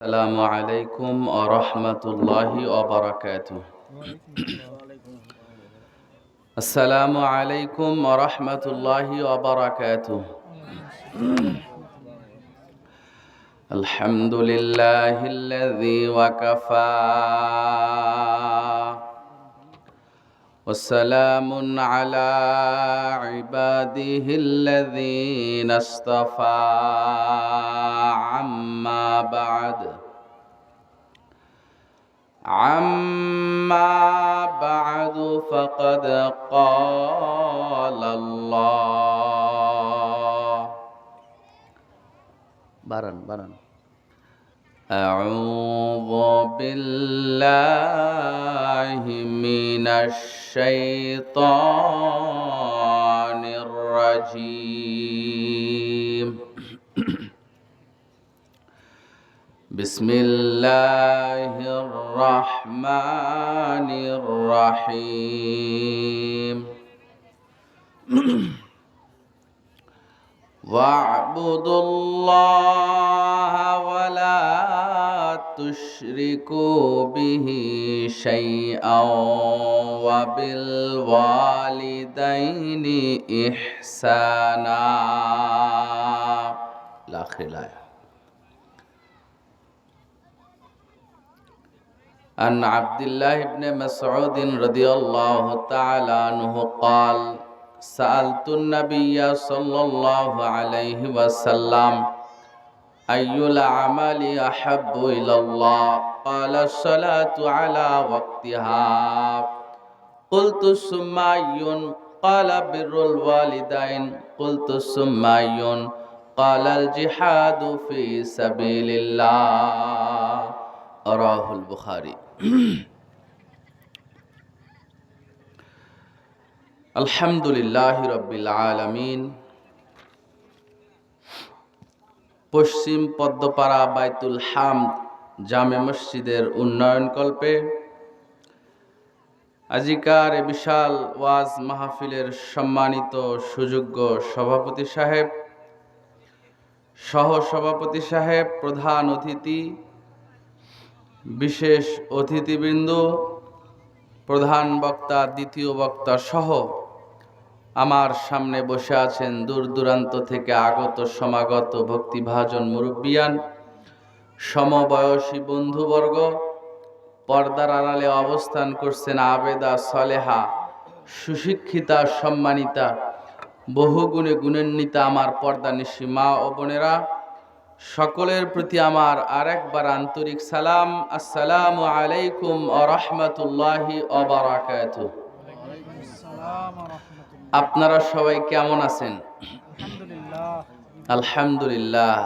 السلام عليكم ورحمة الله وبركاته. السلام عليكم ورحمة الله وبركاته. الحمد لله الذي وكفى والسلام على عباده الذين اصطفى عما بعد فقد قال الله برن أعوذ بالله من الشيطان الرجيم بسم الله الرحمن الرحيم واعبدوا الله ولا تشركوا به شيئا وبالوالدين إحسانا آخر الآية. عن عبد الله بن مسعود رضي الله تعالى عنه قال سألت النبي صلى الله عليه وسلم أي الأعمال أحب إلى الله قال الصلاة على وقتها قلت ثم أي قال بر الوالدين قلت ثم أي قال الجهاد في سبيل الله رواه البخاري. আলহামদুলিল্লাহ রব্বিল আলামিন। পশ্চিম পদ্মপাড়া বাইতুল হামদ জামে মসজিদের উন্নয়নকল্পে আজিকার এ বিশাল ওয়াজ মাহফিলের সম্মানিত সুযোগ্য সভাপতি সাহেব, সহ সভাপতি সাহেব, প্রধান অতিথি, বিশেষ অতিথিবৃন্দ, প্রধান বক্তা, দ্বিতীয় বক্তা সহ আমার সামনে বসে আছেন দূর দূরান্ত থেকে আগত সমাগত ভক্তিভাজন মুরব্বিয়ান, সমবয়সী বন্ধুবর্গ, পর্দার আড়ালে অবস্থান করছেন আবেদা, সলেহা, সুশিক্ষিতা, সম্মানিতা, বহুগুণে গুণান্বিতা আমার পর্দানিশী মা ও বোনেরা, সকলের প্রতি আমার আরেকবার আন্তরিক সালাম। আসসালামু আলাইকুম ওয়া রাহমাতুল্লাহি ওয়া বারাকাতুহু। আপনারা সবাই কেমন আছেন? আলহামদুলিল্লাহ।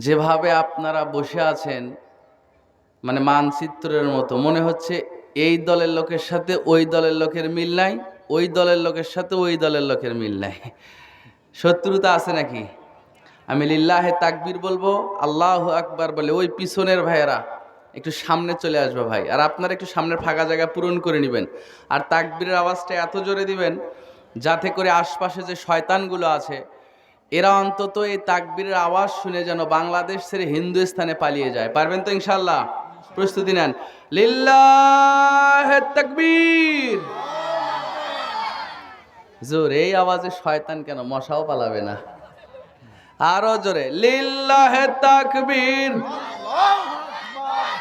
যেভাবে আপনারা বসে আছেন মানে মানচিত্রের মতো মনে হচ্ছে এই দলের লোকের সাথে ওই দলের লোকের মিল নাই, ওই দলের লোকের সাথে ওই দলের লোকের মিল নাই। শত্রুতা আছে নাকি? আমি লিল্লাহে তাকবীর বলবো, আল্লাহু আকবার বলে ওই পিছনের ভাইয়েরা একটু সামনে চলে আসবে ভাই, আর আপনারা একটু সামনের ফাঁকা জায়গা পূরণ করে নেবেন। আর তাকবীরের আওয়াজটা এত জোরে দিবেন যাতে করে আশপাশে যে শয়তানগুলো আছে এরা অন্তত এই তাকবীরের আওয়াজ শুনে যেন বাংলাদেশ ছেড়ে হিন্দুস্তানে পালিয়ে যায়। পারবেন তো ইনশাআল্লাহ? প্রস্তুতি নেন। লিল্লাহে তাকবীর। জোরে এই আওয়াজে শয়তান কেন, মশাও পালাবে না। আরো জোরে লিল্লাহে তাকবীর।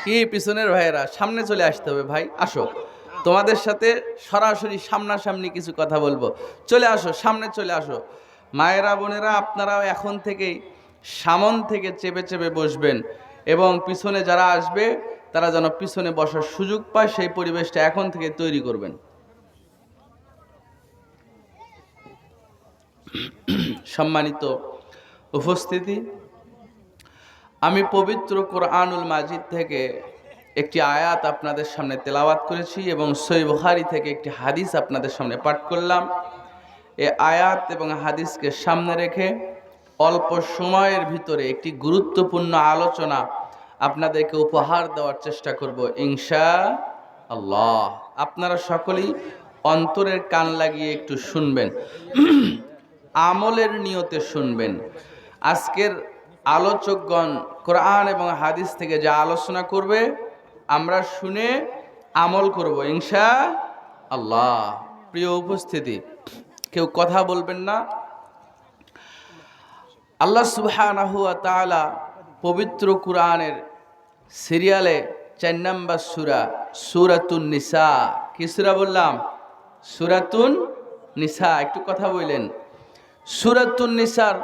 কি পিছনের ভাইয়েরা সামনে চলে আসতে হবে ভাই, আসো তোমাদের সাথে সরাসরি সামনাসামনি কিছু কথা বলবো। চলে আসো, সামনে চলে আসো। মায়েরা, বোনেরা, আপনারাও এখন থেকেই সামন থেকে চেপে চেপে বসবেন এবং পিছনে যারা আসবে তারা যেন পিছনে বসার সুযোগ পায় সেই পরিবেশটা এখন থেকে তৈরি করবেন। সম্মানিত উপস্থিতি, আমি পবিত্র কোরআনুল মাজিদ থেকে একটি আয়াত আপনাদের সামনে তেলাওয়াত করেছি এবং সহিহ বুখারী থেকে একটি হাদিস আপনাদের সামনে পাঠ করলাম। এই আয়াত এবং হাদিসকে সামনে রেখে অল্প সময়ের ভিতরে একটি গুরুত্বপূর্ণ আলোচনা আপনাদেরকে উপহার দেওয়ার চেষ্টা করব ইনশাআল্লাহ। আপনারা সকলেই অন্তরের কান লাগিয়ে একটু শুনবেন, আমলের নিয়তে শুনবেন। আজকের আলোচকগণ কোরআন এবং হাদিস থেকে যা আলোচনা করবে আমরা শুনে আমল করব ইনশাআল্লাহ। প্রিয় উপস্থিতি, কেউ কথা বলবেন না। আল্লাহ সুবহানাহু ওয়া তাআলা পবিত্র কুরআনের সিরিয়ালে 4 নম্বর সূরা সূরাতুন নিসা, কি সূরা বললাম? সূরাতুন নিসা। একটু কথা বললেন। সূরাতুন নিসার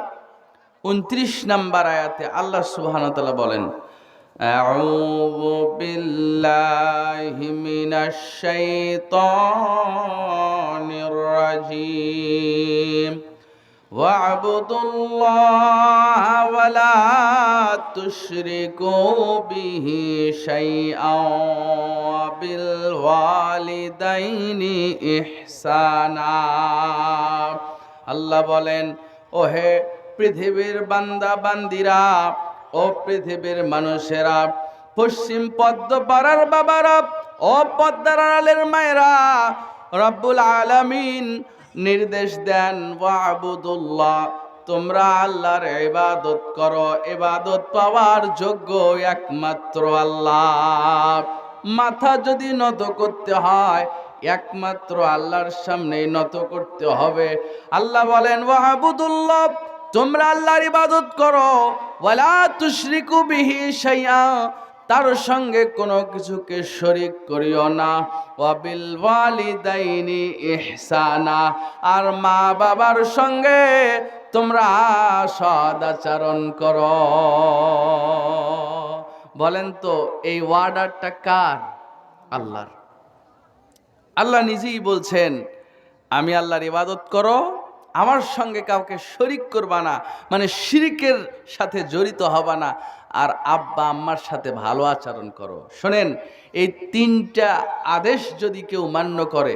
29 নম্বর আয়াতে আল্লাহ সুবহানাহু ওয়া তাআলা বলেন, আউযু বিল্লাহি মিনাশ শাইতানির রাজীম ওয়া'বুদুল্লাহা ওয়া লা তুশরিকু বিহি শাইআন ওয়া বিল ওয়ালিদাইনি ইহসানা। আল্লাহ বলেন, ওহে পৃথিবীর বান্দা বান্দিরা, ও পৃথিবীর মানুষেরা, পশ্চিম পদ্মপাড়ার বাবারা, ও পদ্মার আড়ালের মায়েরা, রব্বুল আলামিন নির্দেশ দেন, ওয়া'বুদুল্লাহ, তোমরা আল্লাহর ইবাদত করো। ইবাদত পাওয়ার যোগ্য একমাত্র আল্লাহ। মাথা যদি নত করতে হয় একমাত্র আল্লাহর সামনে নত করতে হবে। আল্লাহ বলেন, ওয়া'বুদুল্লাহ, তোমরা আল্লাহর ইবাদত করো, ওয়ালা তুশরিকু বিহি শাইআ, তার সঙ্গে কোনো কিছুকে শরীক করিও না, ওয়া বিল ওয়ালিদাইনি ইহসানা, আর মা বাবার সঙ্গে তোমরা সদাচরণ করো। বলেন তো এই ওয়ার্ডারটা কার? আল্লাহর। আল্লাহ নিজেই বলছেন, আমি আল্লাহর ইবাদত করো, আমার সঙ্গে কাউকে শরিক করবা না, মানে শিরকের সাথে জড়িত হবা না, আর আব্বা আম্মার সাথে ভালো আচরণ করো। শোনেন, এই 3টা আদেশ যদি কেউ মান্য করে,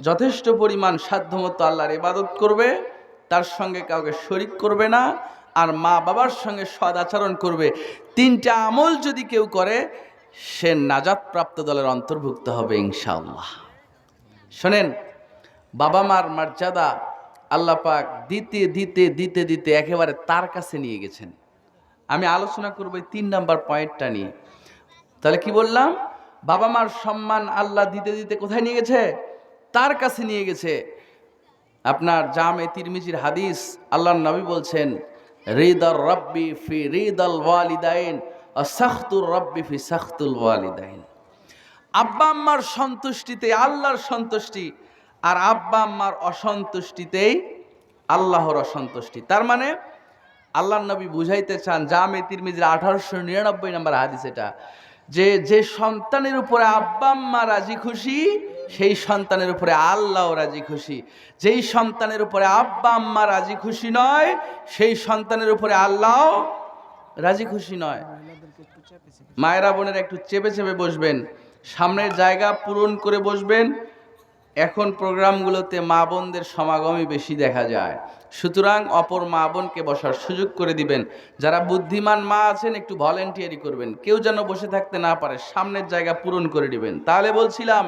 যথেষ্ট পরিমাণ সাধ্যমতো আল্লাহর ইবাদত করবে, তার সঙ্গে কাউকে শরিক করবে না, আর মা বাবার সঙ্গে সদ আচরণ করবে, 3টা আমল যদি কেউ করে, সে নাজাতপ্রাপ্ত দলের অন্তর্ভুক্ত হবে ইনশাআল্লাহ। শোনেন, বাবা মার মর্যাদা আল্লাহ পাক দিতে দিতে দিতে দিতে একেবারে তার কাছে নিয়ে গেছেন। আমি আলোচনা করব এই 3 নাম্বার পয়েন্টটা নিয়ে। তাহলে কি বললাম? বাবা মার সম্মান আল্লাহ দিতে দিতে কোথায় নিয়ে গেছে? তার কাছে নিয়ে গেছে। আপনার জামে তিরমিজির হাদিস, আল্লাহর নবী বলছেন, রিদার রাব্বি ফি রিদাল ওয়ালিদাইন ওয়া সাখতুর রাব্বি ফি সাখতুল ওয়ালিদাইন। আব্বা আম্মার সন্তুষ্টিতে আল্লাহর সন্তুষ্টি, আর আব্বা আম্মার অসন্তুষ্টিতেই আল্লাহর অসন্তুষ্টি। তার মানে আল্লাহর নবী বুঝাইতে চান, জামে তিরমিজির 1899 নম্বর হাদিস এটা, যে সন্তানের উপরে আব্বা আম্মা রাজি খুশি, সেই সন্তানের উপরে আল্লাহ রাজি খুশি। যেই সন্তানের উপরে আব্বা আম্মা রাজি খুশি নয়, সেই সন্তানের উপরে আল্লাহ রাজি খুশি নয়। মায়েরা বোনের একটু চেপে চেপে বসবেন, সামনের জায়গা পূরণ করে বসবেন। এখন প্রোগ্রামগুলোতে মা বোনদের সমাগমই বেশি দেখা যায়, সুতরাং অপর মা বোনকে বসার সুযোগ করে দিবেন। যারা বুদ্ধিমান মা আছেন একটু ভলেন্টিয়ারি করবেন, কেউ যেন বসে থাকতে না পারে, সামনের জায়গা পূরণ করে দিবেন। তাহলে বলছিলাম,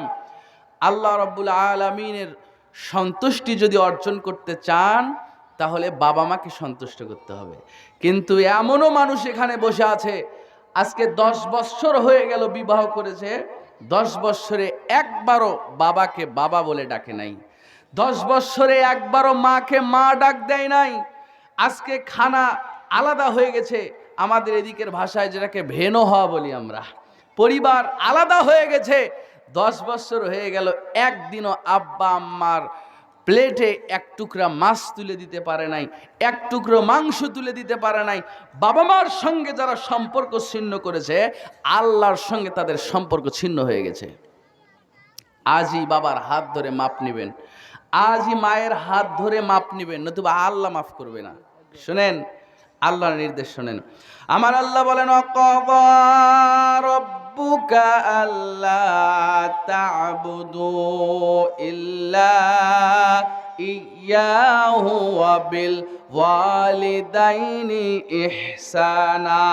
আল্লাহ রাব্বুল আলামিনের সন্তুষ্টি যদি অর্জন করতে চান, তাহলে বাবা মাকে সন্তুষ্ট করতে হবে। কিন্তু এমনও মানুষ এখানে বসে আছে, আজকে 10 বছর হয়ে গেল বিবাহ করেছে, 10 বছরে একবারও বাবাকে বাবা বলে ডাকে নাই, 10 বছরে একবারও মাকে মা ডাক দেয় নাই। আজকে খানা আলাদা হয়ে গেছে, আমাদের এদিকের ভাষায় যেটাকে ভেনো হওয়া বলি আমরা, পরিবার আলাদা হয়ে গেছে। 10 বছর হয়ে গেল, একদিনও আব্বা আম্মার প্লেটে এক টুকরা মাছ তুলে দিতে পারে নাই, এক টুকরো মাংস তুলে দিতে পারে নাই। বাবা মার সঙ্গে যারা সম্পর্ক ছিন্ন করেছে, আল্লাহর সঙ্গে তাদের সম্পর্ক ছিন্ন হয়ে গেছে। আজই বাবার হাত ধরে মাপ নেবেন, আজই মায়ের হাত ধরে মাপ নেবেন, নতুবা আল্লাহ মাফ করবে না। শুনেন, আল্লাহর নির্দেশ শুনেন। আমার আল্লাহ বলেন, অকাযা রাব্বুকা আল্লা তা'বুদু ইল্লা ইয়্যাহু ওয়া বিল ওয়ালিদাইনি ইহসানা।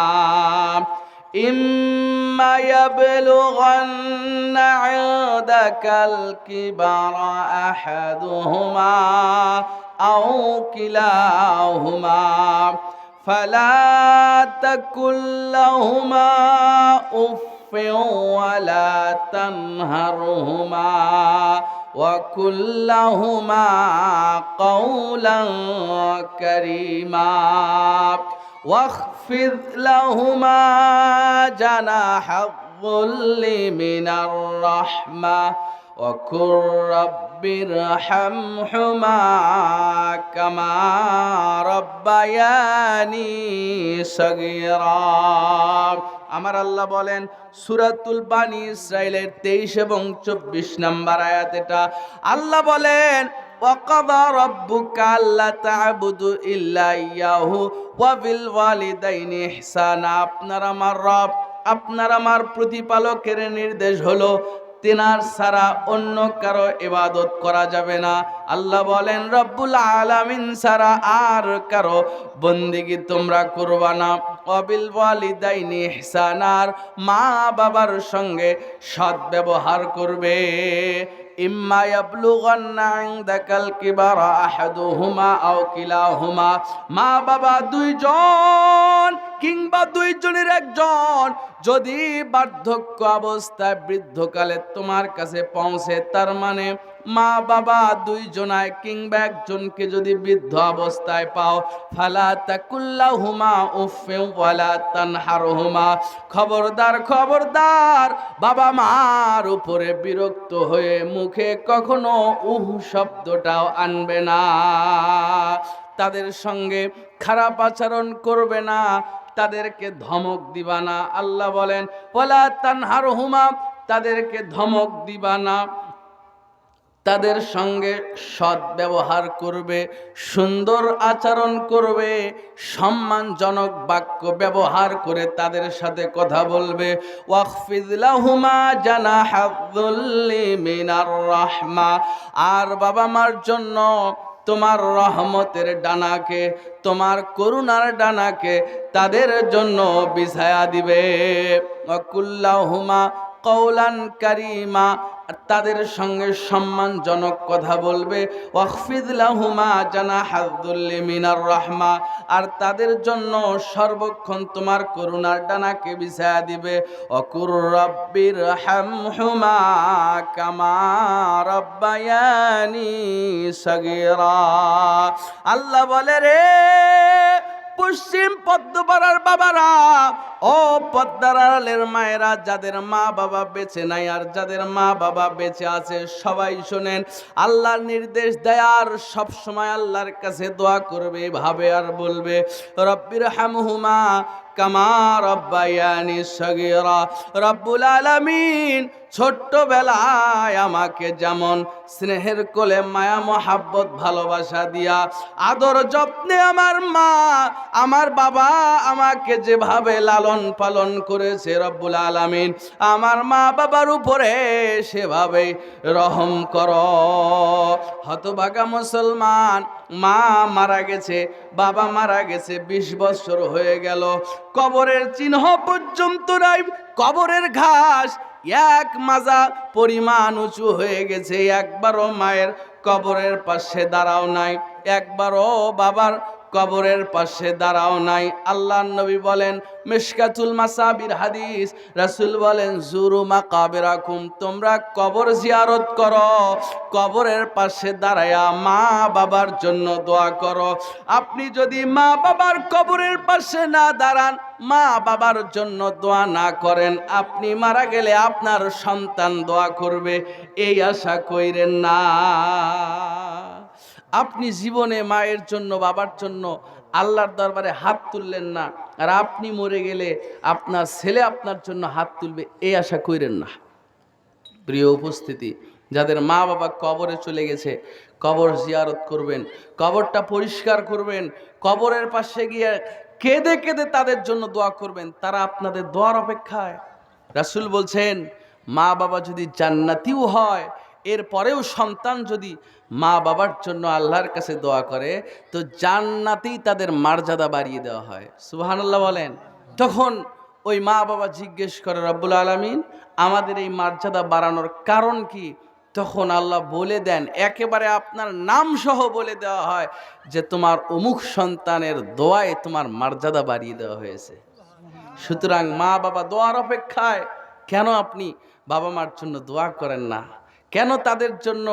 ইম্মা ইয়াবলুগান্না ইনদাকাল কিবারা আহাদুহুমা আও কিলাহুমা فلا تقل لهما أف ولا تنهرهما وقل لهما قولا كريما واخفض لهما جناح الذل من الرحمة وقل رب ارحمهما كما ربياني صغيرا। আমার আল্লাহ বলেন সূরাতুল বানী ইসরাঈলের 23 এবং 24 নম্বর আয়াত, এটা আল্লাহ বলেন ওয়াকাদা রাব্বুকা আল্লা তা'বুদু ইল্লা ইয়াহু ওয়া বিল ওয়ালিদাইনি ইহসানা। আপনার আমার রব, আপনার আমার প্রতিপালকের নির্দেশ হলো তিনার ছাড়া অন্য কারো ইবাদত করা যাবে না। আল্লাহ বলেন রব্বুল আলামিন ছাড়া আর কারো বন্দেগী তোমরা করবা না। ওয়াবিল ওয়ালিদাইনি ইহসানার, মা বাবার সঙ্গে সৎ ব্যবহার করবে। ইম্মা ইয়াবলুগান্না ইনদাকাল কিবারা আহাদুহুমা আও কিলাহুমা, মা বাবা দুইজন কিংবা দুইজনের একজন যদি বার্ধক্য অবস্থায় বৃদ্ধকালে তোমার কাছে পৌঁছে, তার মানে মা বাবা দুইজনায় কিংবা একজনকে যদি বৃদ্ধ অবস্থায় পাও, ফালা তাকুল্লাহুমা উফফি ওয়ালা তানহারহুমা, খবরদার খবরদার বাবা মার উপরে বিরক্ত হয়ে মুখে কখনো উহ শব্দটাও আনবে না, তাদের সঙ্গে খারাপ আচরণ করবে না, তাদেরকে ধমক দিবা না। আল্লাহ বলেন ওয়ালা তানহারহুমা, তাদেরকে ধমক দিবা না, তাদের সঙ্গে সৎ ব্যবহার করবে, সুন্দর আচরণ করবে, সম্মানজনক বাক্য ব্যবহার করে তাদের সাথে কথা বলবে। ওয়াখফিদ লাহুমা জানাহাযুল্লি মিনার রাহমা, আর বাবা মার জন্য তোমার রহমতের ডানাকে, তোমার করুণার ডানাকে তাদের জন্য বিছায়া দিবে। ওয়াকুল্লাহুমা কওলান কারীমা, তাদের সঙ্গে সম্মানজনক কথা বলবে। ওয়াখফিদ লাহুমা জানাহাযুল্লি মিনার রাহমা, আর তাদের জন্য সর্বক্ষণ তোমার করুণার ডানাকে বিছায়া দিবে। ওয়াকুর রাব্বির হামহুমা কামা রাব্বায়ানি সাগীরা। আল্লাহ বলে রে পশ্চিম পদ্মপাড়ার বাবারা, ও পদ্মার আড়ালের মায়েরা, যাদের মা বাবা বেঁচে নাই আর যাদের মা বাবা বেঁচে আছে, সবাই শোনেন, আল্লাহর নির্দেশ দেয় আর সব সময় আল্লাহর কাছে দোয়া করবে, ভাবে আর বলবে রব্বির হামহুমা কামা রব্বায়ানি সগীরা। রব্বুল আলামিন ছোট্টবেলায় আমাকে যেমন স্নেহের কোলে মায়া মহাব্বত ভালোবাসা দিয়া আদর যত্নে আমার মা আমার বাবা আমাকে যেভাবে লালন পালন করেছে, রব্বুল আলামিন আমার মা বাবার উপরে সেভাবে রহম করো। হতভাগা মুসলমান, মা মারা গেছে, বাবা মারা গেছে, 20 বছর হয়ে গেল, কবরের চিহ্ন পর্যন্ত নাই, কবরের ঘাস এক মাজা পরিমাণ উঁচু হয়ে গেছে, একবারও মায়ের কবরের পাশে দাঁড়াও নাই, একবারও বাবার কবরের পাশে দাঁড়াও নাই। আল্লাহর নবী বলেন মিশকাতুল মাসাবির হাদিস, রাসূল বলেন জুরু মাকাবিরাকুম, তোমরা কবর জিয়ারত করো, কবরের পাশে দাঁড়ায়া মা বাবার জন্য দোয়া করো। আপনি যদি মা বাবার কবরের পাশে না দাঁড়ান, মা বাবার জন্য দোয়া না করেন, আপনি মারা গেলে আপনার সন্তান দোয়া করবে, এই আশা কইরেন না। আপনি জীবনে মায়ের জন্য বাবার জন্য আল্লাহর দরবারে হাত তুললেন না, আর আপনি মরে গেলে আপনার ছেলে আপনার জন্য হাত তুলবে, এই আশা কইরেন না। প্রিয় উপস্থিতি, যাদের মা বাবা কবরে চলে গেছে, কবর জিয়ারত করবেন, কবরটা পরিষ্কার করবেন, কবরের পাশে গিয়ে কেঁদে কেঁদে তাদের জন্য দোয়া করবেন, তারা আপনাদের দোয়ার অপেক্ষায়। রাসূল বলছেন মা বাবা যদি জান্নাতিও হয়, এরপরেও সন্তান যদি মা বাবার জন্য আল্লাহর কাছে দোয়া করে, তো জান্নাতেই তাদের মর্যাদা বাড়িয়ে দেওয়া হয়। সুবহানাল্লাহ বলেন। তখন ওই মা বাবা জিজ্ঞেস করে রব্বুল আলামিন আমাদের এই মর্যাদা বাড়ানোর কারণ কি? তখন আল্লাহ বলে দেন, একেবারে আপনার নাম সহ বলে দেওয়া হয় যে তোমার অমুক সন্তানের দোয়ায় তোমার মর্যাদা বাড়িয়ে দেওয়া হয়েছে। সুতরাং মা বাবা দোয়ার অপেক্ষায়। কেন আপনি বাবা মার জন্য দোয়া করেন না? কেন তাদের জন্য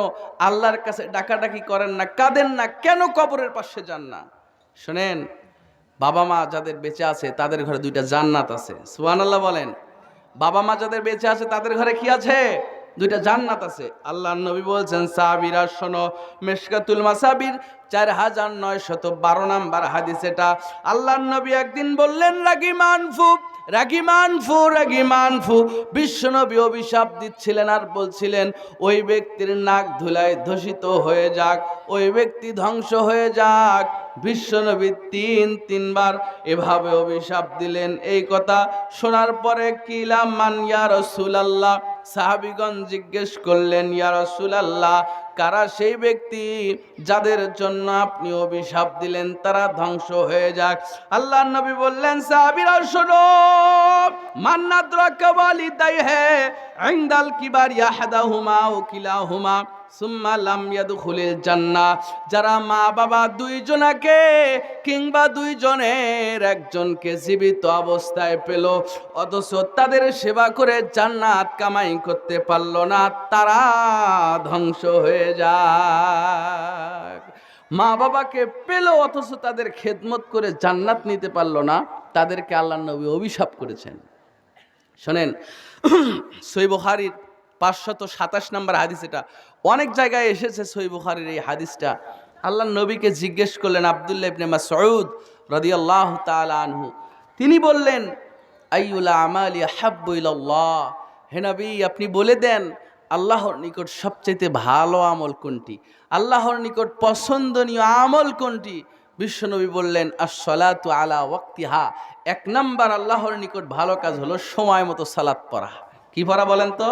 আল্লাহর কাছে ডাকাডাকি করেন না, কাঁদেন না? কেন কবরের পাশে যান না? শোনেন, বাবা মা যাদের বেঁচে আছে তাদের ঘরে দুইটা জান্নাত আছে। সুবহানাল্লাহ বলেন। বাবা মা যাদের বেঁচে আছে তাদের ঘরে কি আছে? দুইটা জান্নাত আছে। আল্লাহর নবী বলছেন, সাহাবীরা শোনো, মিশকাতুল মাসাবির 4912 নাম্বার হাদিস এটা। আল্লাহর নবী একদিন বললেন, রাগিমান ফু রাগিমান ফু রাগিমান ফু। বিশ্বনবী অভিশাপ দিচ্ছিলেন আর বলছিলেন, ওই ব্যক্তির নাক ধুলায় ধূসিত হয়ে যাক, ওই ব্যক্তি ধ্বংস হয়ে যাক। বিশ্বনবী তিনবার এভাবে অভিশাপ দিলেন। এই কথা শোনার পরে কিলাম মান ইয়া রাসূলুল্লাহ, সাহাবীগণ জিজ্ঞেস করলেন, ইয়া রাসূলুল্লাহ, কারা সেই ব্যক্তি যাদের জন্য আপনি অভিশাপ দিলেন তারা ধ্বংস হয়ে যাক? আল্লাহর নবী বললেন, সাহাবীরা শোনো, মান নাদরাকা ওয়ালিদাইহি ইনদাল কিবারি আহাদাহুমা ও কিলাহুমা সুম্মা লাম ইয়াদখুলিল জান্নাহ। যারা মা বাবা দুইজনাকে কিংবা দুইজনের একজনকে জীবিত অবস্থায় পেল, অথচ তাদের সেবা করে জান্নাত কামাই করতে পারল না, তারা ধ্বংস হয়ে যাক। মা বাবাকে পেল অথচ তাদের খেদমত করে জান্নাত নিতে পারল না, তাদেরকে আল্লাহর নবী অভিশাপ করেছেন। শোনেন, সহিহ বুখারীর 527 নম্বর হাদিস এটা। অনেক জায়গায় এসেছে সহিহ বুখারীর এই হাদিসটা। আল্লাহর নবীকে জিজ্ঞেস করলেন আব্দুল্লাহ ইবনে মাসউদ রাদিয়াল্লাহু তাআলা আনহু, তিনি বললেন, আইয়ুল আমালি আহাব্বু ইলাল্লাহ, হে নবী আপনি বলে দেন আল্লাহর নিকট সবচেয়ে ভালো আমল কোনটি, আল্লাহর নিকট পছন্দনীয় আমল কোনটি? বিশ্বনবী বললেন, আস-সালাতু আলা ওয়াক্তিহা, 1 নাম্বার আল্লাহর নিকট ভালো কাজ হলো সময় মতো সালাত পড়া। কি পড়া বলেন তো?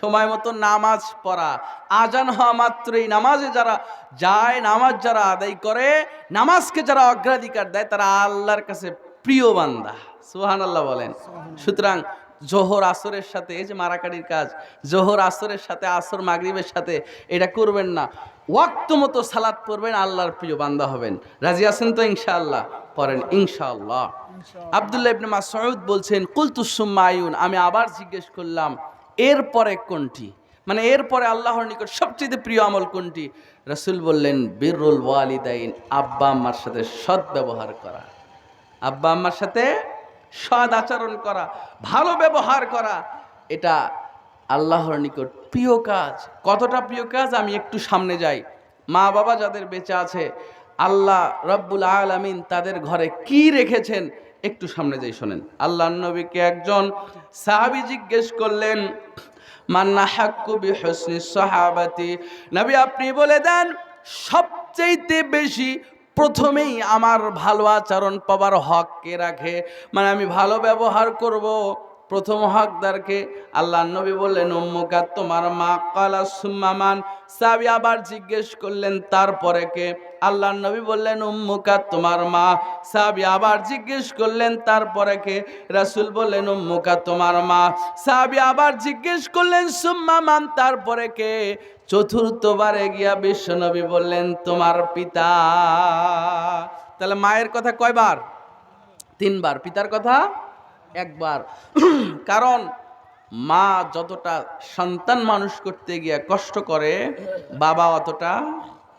সময় মতো নামাজ পড়া। আজান হওয়া মাত্রই নামাজে যারা যায়, নামাজ যারা আদায় করে, নামাজকে যারা অগ্রাধিকার দেয়, তারা আল্লাহর কাছে প্রিয় বান্দা। সুবহানাল্লাহ বলেন। সুতরাং জোহর আসরের সাথে, এই যে মারাকারির কাজ, জোহর আসরের সাথে, আসর মাগরিবের সাথে এটা করবেন না। ওয়াক্ত মতো সালাত পড়বেন, আল্লাহর প্রিয় বান্দা হবেন। রাজি আছেন তো ইনশাআল্লাহ? পড়েন ইনশাআল্লাহ। আব্দুল্লাহ ইবনে মাসউদ বলছেন, কুলতু সুম্মা আইয়ুন, আমি আবার জিজ্ঞেস করলাম এরপরে কোনটি, মানে এরপরে আল্লাহর নিকট সবচেয়ে প্রিয় আমল কোনটি? রাসূল বললেন, বিররুল ওয়ালিদাইন, আব্বা আম্মার সাথে সৎ ব্যবহার করা। আব্বা আম্মার সাথে সৎ আচরণ করা, ভালো ব্যবহার করা, এটা আল্লাহর নিকট প্রিয় কাজ। কতটা প্রিয় কাজ আমি একটু সামনে যাই। মা বাবা যাদের বেঁচে আছে, আল্লাহ রব্বুল আলামিন তাদের ঘরে কি রেখেছেন একটু সামনে যাই, শোনেন। আল্লাহর নবীকে একজন সাহাবী জিজ্ঞেস করলেন, মান্না হাক্কু বিহুসনি সাহাবাতি, নবী আপনি বলে দেন সবচেয়ে বেশি প্রথমেই আমার ভালো আচরণ পাবার হক কে রাখে, মানে আমি ভালো ব্যবহার করব, প্রথম হকদারকে? আল্লাহর নবী বললেন, উম্মুকা, তোমার মা। ক্বালা সুম্মা মান, সাহাবী আবার জিজ্ঞেস করলেন, তারপরে কে? আল্লাহর নবী বললেন, উম্মুকা, তোমার মা। সাহাবী আবার জিজ্ঞেস করলেন, তারপরে কে? রাসূল বললেন, উম্মুকা, তোমার মা। সাহাবী আবার জিজ্ঞেস করলেন, সুম্মা মান, তারপরে কে? চতুর্থবারে গিয়া বিশ্বনবী বললেন, তোমার পিতা। তাহলে মায়ের কথা কয়বার? 3 বার। পিতার কথা 1 বার। কারণ মা যতটা সন্তান মানুষ করতে গিয়ে কষ্ট করে, বাবা অতটা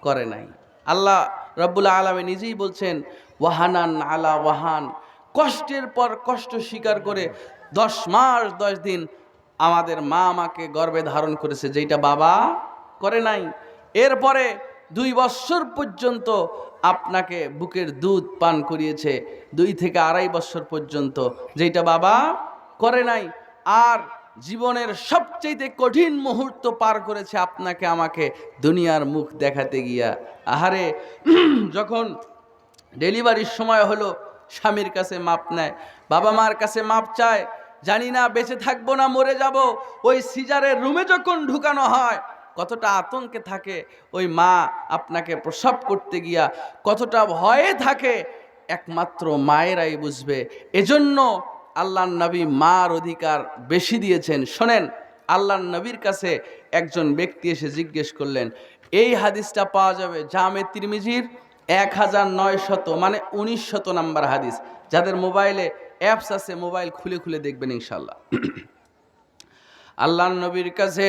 করে নাই। আল্লাহ রব্বুল আলামিন নিজেই বলছেন, ওয়াহানান আলা ওয়াহান, কষ্টের পর কষ্ট স্বীকার করে 10 মাস 10 দিন আমাদের মা আমাকে গর্ভে ধারণ করেছে, যেটা বাবা করে নাই। এরপরে 2 বছর পর্যন্ত আপনাকে বুকের দুধ পান করিয়েছে, 2 থেকে 2.5 বছর পর্যন্ত, যেটা বাবা করে নাই। আর জীবনের সবচেয়ে কঠিন মুহূর্ত পার করেছে আপনাকে আমাকে দুনিয়ার মুখ দেখাতে গিয়া। আহারে, যখন ডেলিভারির সময় হলো, স্বামীর কাছে মাপ নেয়, বাবা মার কাছে মাপ চায়, জানি না বেঁচে থাকবো না মরে যাব। ওই সিজারের রুমে যখন ঢুকানো হয়, কতটা আতঙ্কে থাকে ওই মা, আপনাকে প্রসব করতে গিয়া কতটা ভয়ে থাকে, একমাত্র মায়েরাই বুঝবে। এজন্য আল্লাহর নবী মার অধিকার বেশি দিয়েছেন। শোনেন, আল্লাহর নবীর কাছে একজন ব্যক্তি এসে জিজ্ঞেস করলেন, এই হাদিসটা পাওয়া যাবে জামে তিরমিজির 1900 মানে 1900 নাম্বার হাদিস। যাদের মোবাইলে অ্যাপস আছে মোবাইল খুলে খুলে দেখবেন ইনশাল্লাহ। আল্লাহর নবীর কাছে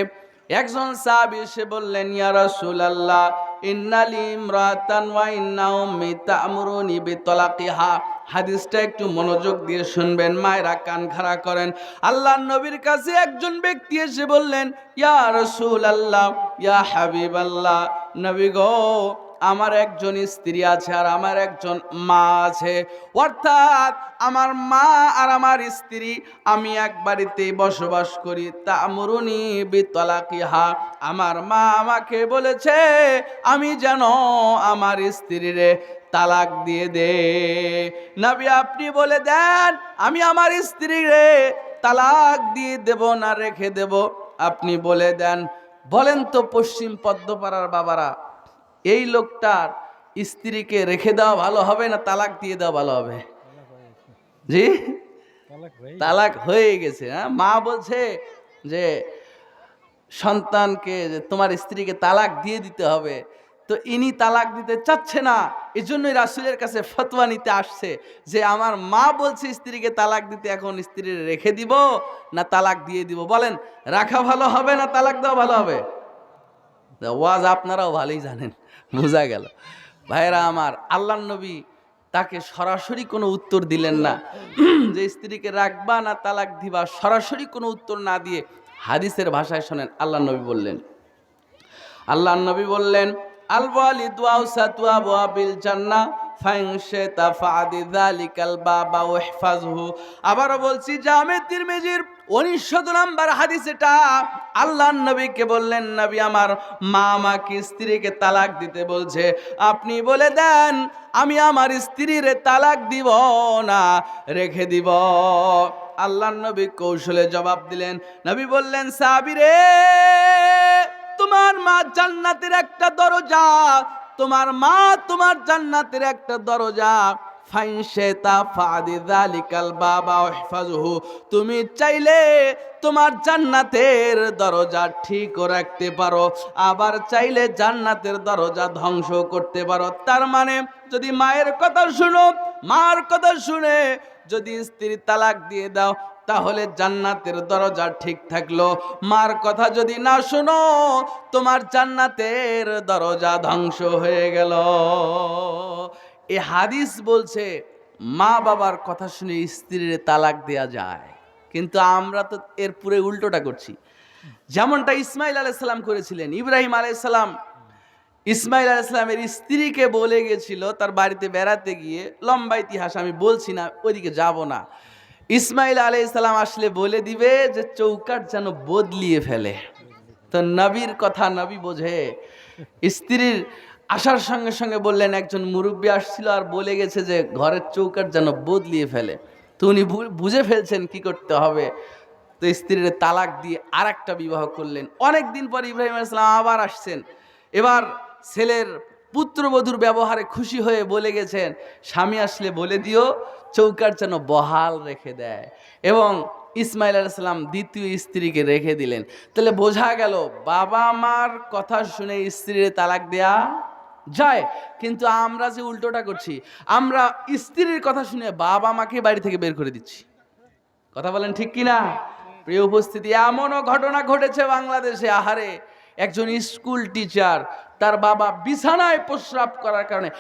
একজন সাহাবী এসে বললেন, ইয়া রাসূলুল্লাহ ইন্নালি ইমরাতান ওয়া ইন্না উম্মি তা'মুরুনি বিতালাকিহা। হাদিসটা একটু মনোযোগ দিয়ে শুনবেন, মায়েরা কান খাড়া করেন। আল্লাহর নবীর কাছে একজন ব্যক্তি এসে বললেন, ইয়া রাসূলুল্লাহ ইয়া হাবিবাল্লাহ, নবী গো আমার একজন স্ত্রী আছে আর আমার একজন মা আছে, অর্থাৎ আমার মা আর আমার স্ত্রী আমি এক বাড়িতেই বসবাস করি। তা'মুরুনি বিতালাকিহা, আমার মা আমাকে বলেছে আমি যেন আমার স্ত্রীরে তালাক দিয়ে দে। নবী আপনি বলে দেন আমি আমার স্ত্রীরে তালাক দিয়ে দেব না রেখে দেব, আপনি বলে দেন। বলেন তো পশ্চিম পদ্মপাড়ার বাবারা, এই লোকটার স্ত্রীকে রেখে দেওয়া ভালো হবে না তালাক দিয়ে দেওয়া ভালো হবে? জি, তালাক হয়ে গেছে। হ্যাঁ, মা বলছে যে সন্তানকে যে তোমার স্ত্রীকে তালাক দিয়ে দিতে হবে, তো ইনি তালাক দিতে চাচ্ছে না, এজন্যই রাসূলের কাছে ফতোয়া নিতে আসছে যে আমার মা বলছে স্ত্রীকে তালাক দিতে, এখন স্ত্রীর রেখে দিব না তালাক দিয়ে দিব? বলেন রাখা ভালো হবে না তালাক দেওয়া ভালো হবে? ওয়াজ আপনারাও ভালোই জানেন, বোঝা গেল। ভাইরা আমার, আল্লাহর নবী তাকে সরাসরি কোনো উত্তর দিলেন না যে স্ত্রীকে রাখবা না তালাক দিবা, সরাসরি কোনো উত্তর না দিয়ে হাদিসের ভাষায় শোনেন আল্লাহর নবী বললেন, আল্লাহর নবী বললেন আল ওয়ালিদু আওসাতু আবওয়াবিল জান্নাহ ফাইন শিতা ফাদি যালিকাল বাবা ওয়াহফাজহু। আবারও বলছি জামে তিরমিজির 1900 নাম্বার হাদিস এটা। আল্লাহর নবীকে বললেন, নবী আমার মা আমাকে স্ত্রীকে তালাক দিতে বলছে, আপনি বলে দেন আমি আমার স্ত্রীর তালাক দিব না রেখে দিব। আল্লাহর নবী কৌশলে জবাব দিলেন, নবী বললেন, সাহাবী রে তোমার মা জান্নাতের একটা দরজা, তোমার মা তোমার জান্নাতের একটা দরজা। ফাইন শিতা ফাদি যালিকাল বাবা ওয়াহফাজহু, তুমি চাইলে তোমার জান্নাতের দরজা ঠিক রাখতে পারো, আবার চাইলে জান্নাতের দরজা ধ্বংস করতে পারো। তার মানে যদি মায়ের কথা শুনো, মার কথা শুনে যদি স্ত্রী তালাক দিয়ে দাও তাহলে জান্নাতের দরজা ঠিক থাকলো। মার কথা যদি না শোনো তোমার জান্নাতের দরজা ধ্বংস হয়ে গেল। এই হাদিস বলছে মা বাবার কথা শুনে স্ত্রীর তালাক দেয়া যায়, কিন্তু আমরা তো এর পুরো উল্টোটা করছি। যেমনটা ইসমাইল আলাইহিস সালাম করেছিলেন। ইব্রাহিম আলাইহিস সালাম ইসমাইল আলাইহিস সালামের স্ত্রীকে বলে গেছিল তার বাড়িতে বেড়াতে গিয়ে, লম্বা ইতিহাস আমি বলছি না, ওইদিকে যাব না। ইসমাইল আলাইহিস সালাম আসলে বলে দিবে যে চৌকাঠ যেন বদলিয়ে ফেলে। তো নবীর কথা নবী বোঝে। স্ত্রীর আসার সঙ্গে সঙ্গে বললেন, একজন মুরব্বী আসছিল আর বলে গেছে যে ঘরের চৌকাঠ যেন বদলিয়ে ফেলে। তো উনি বুঝে ফেলছেন কি করতে হবে, তো স্ত্রীর তালাক দিয়ে আর একটা বিবাহ করলেন। অনেক দিন পর ইব্রাহিম আলাইহিস সালাম আবার আসছেন, এবার ছেলের পুত্রবধূর ব্যবহারে খুশি হয়ে বলে গেছেন, স্বামী আসলে বলে দিও চৌকাঠ যেন বহাল রেখে দেয়। এবং ইসমাইল আলাইহিস সালাম দ্বিতীয় স্ত্রীকে রেখে দিলেন। তাহলে বোঝা গেল বাবা মার কথা শুনে স্ত্রীর তালাক দেয়া যায়, কিন্তু আমরা যে উল্টোটা করছি, আমরা স্ত্রীর কথা শুনে বাবা মাকে বাড়ি থেকে বের করে দিচ্ছি। কথা বলেন ঠিক কিনা? প্রিয় উপস্থিতি, এমনও ঘটনা ঘটেছে বাংলাদেশে। আহারে, একজন স্কুল টিচার তার বাবা বিছানায় প্রস্রাব করার কারণে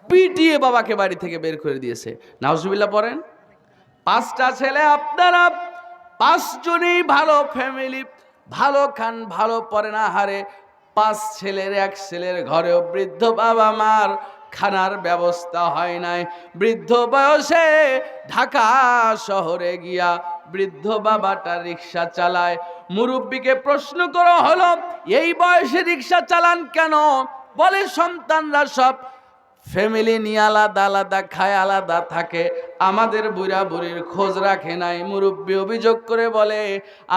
পিটিয়ে বাবাকে বাড়ি থেকে বের করে দিয়েছে। নাউজুবিল্লাহ পড়েন। 5টা ছেলে, আপনারা 5 জনই ভালো ফ্যামিলি, ভালো খান ভালো পড়েন। আহারে, 5 ছেলের 1 ছেলের ঘরেও বৃদ্ধ বাবা মার খানার ব্যবস্থা হয় নাই। বৃদ্ধ বয়সে ঢাকা শহরে গিয়া বৃদ্ধ বাবাটা রিক্সা চালায়। মুরব্বিকে প্রশ্ন করা হলো, এই বয়সে রিক্সা চালান কেন? বলে সন্তানরা সব ফ্যামিলি নিয়ে আলাদা আলাদা খায়, আলাদা থাকে, আমাদের বুড়া বুড়ির খোঁজ রাখে নাই। মুরব্বি অভিযোগ করে বলে,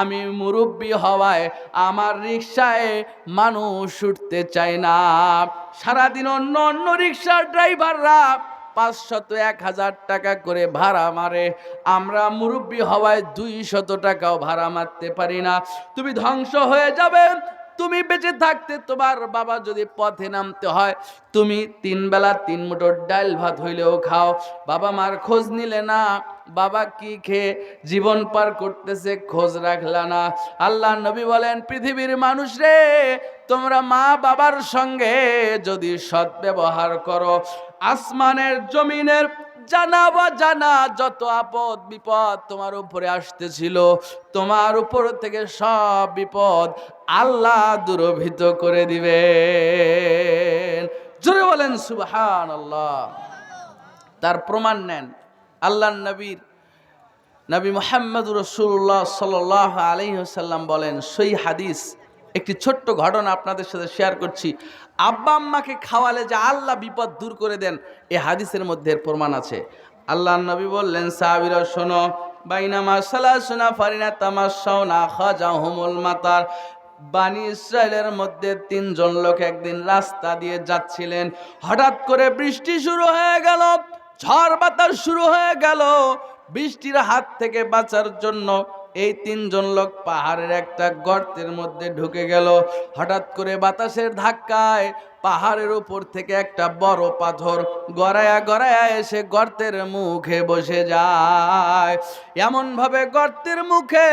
আমি মুরব্বি হওয়ায় আমার রিক্সায় মানুষ উঠতে চায় না। সারাদিন অন্য অন্য রিক্সার ড্রাইভাররা 500-1000 টাকা করে ভাড়া মারে, আমরা মুরব্বি হওয়ায় 200 টাকাও ভাড়া মারতে পারি না। তুমি ধ্বংস হয়ে যাবে, তুমি বেঁচে থাকতে তোমার বাবা যদি পথে নামতে হয়, তুমি 3 বেলা 3 মুঠো ডাল ভাত হইলেও খাও। বাবা মার খোঁজ নিলে না, বাবা কি খেয়ে জীবন পার করতেছে খোঁজ রাখলা না। আল্লাহ নবী বলেন, পৃথিবীর মানুষ রে, তোমরা মা বাবার সঙ্গে যদি সৎ ব্যবহার করো, আসমানের জমিনের জানা বা জানা যত আপদ বিপদ তোমার উপরে আসতেছিল, তোমার উপর থেকে সব বিপদ আল্লাহ দূরভীত করে দিবেন। জোরে বলেন সুবহানাল্লাহ। তার প্রমাণ নেন আল্লাহর নবী মুহাম্মদুর রাসূলুল্লাহ সাল্লাল্লাহু আলাইহি ওয়াসাল্লাম বলেন, সহিহ হাদিস, একটি ছোট্ট ঘটনা আপনাদের সাথে শেয়ার করছি। আব্বা আম্মাকে খাওয়ালে যে আল্লাহ বিপদ দূর করে দেন, এই হাদিসের মধ্যে এর প্রমাণ আছে। আল্লাহর নবী বললেন, সাহাবীরা শোনো, বাইনামা সালাসুনা ফারিনা তামাশাউনা খাজাহুমুল মাতার। বানি ইসরায়েলের মধ্যে 3 জন লোক একদিন রাস্তা দিয়ে যাচ্ছিলেন, হঠাৎ করে বৃষ্টি শুরু হয়ে গেল, ঝড় বাতাস শুরু হয়ে গেল। বৃষ্টির হাত থেকে বাঁচার জন্য এই 3 জন লোক পাহাড়ের একটা গর্তের মধ্যে ঢুকে গেল। হঠাৎ করে বাতাসের ধাক্কায় পাহাড়ের উপর থেকে একটা বড় পাথর গড়ায়া গড়ায়া এসে গর্তের মুখে বসে যায়। এমন ভাবে গর্তের মুখে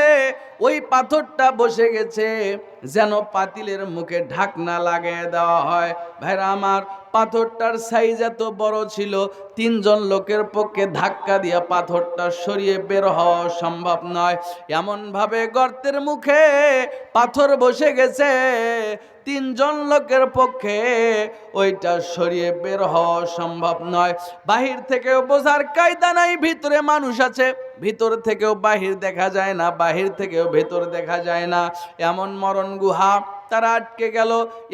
ওই পাথরটা বসে গেছে যেন পাতিলের মুখে ঢাকনা লাগিয়ে দেওয়া হয়। ভাইরা আমার, পাথরটার সাইজ এত বড় ছিল, 3 জন লোকের পক্ষে ধাক্কা দিয়ে পাথরটা সরিয়ে বের হওয়া সম্ভব নয়। এমন ভাবে গর্তের মুখে পাথর বসে গেছে, 3 জন লোকের পক্ষে ওইটা সরিয়ে বের হওয়া সম্ভব নয়। বাহির থেকেও বোঝার কায়দা নাই, ভিতরে মানুষ আছে, ভিতর থেকেও বাহির দেখা যায় না, বাহির থেকেও ভেতর দেখা যায় না। এমন মরণ গুহা তারা আটকে গেল।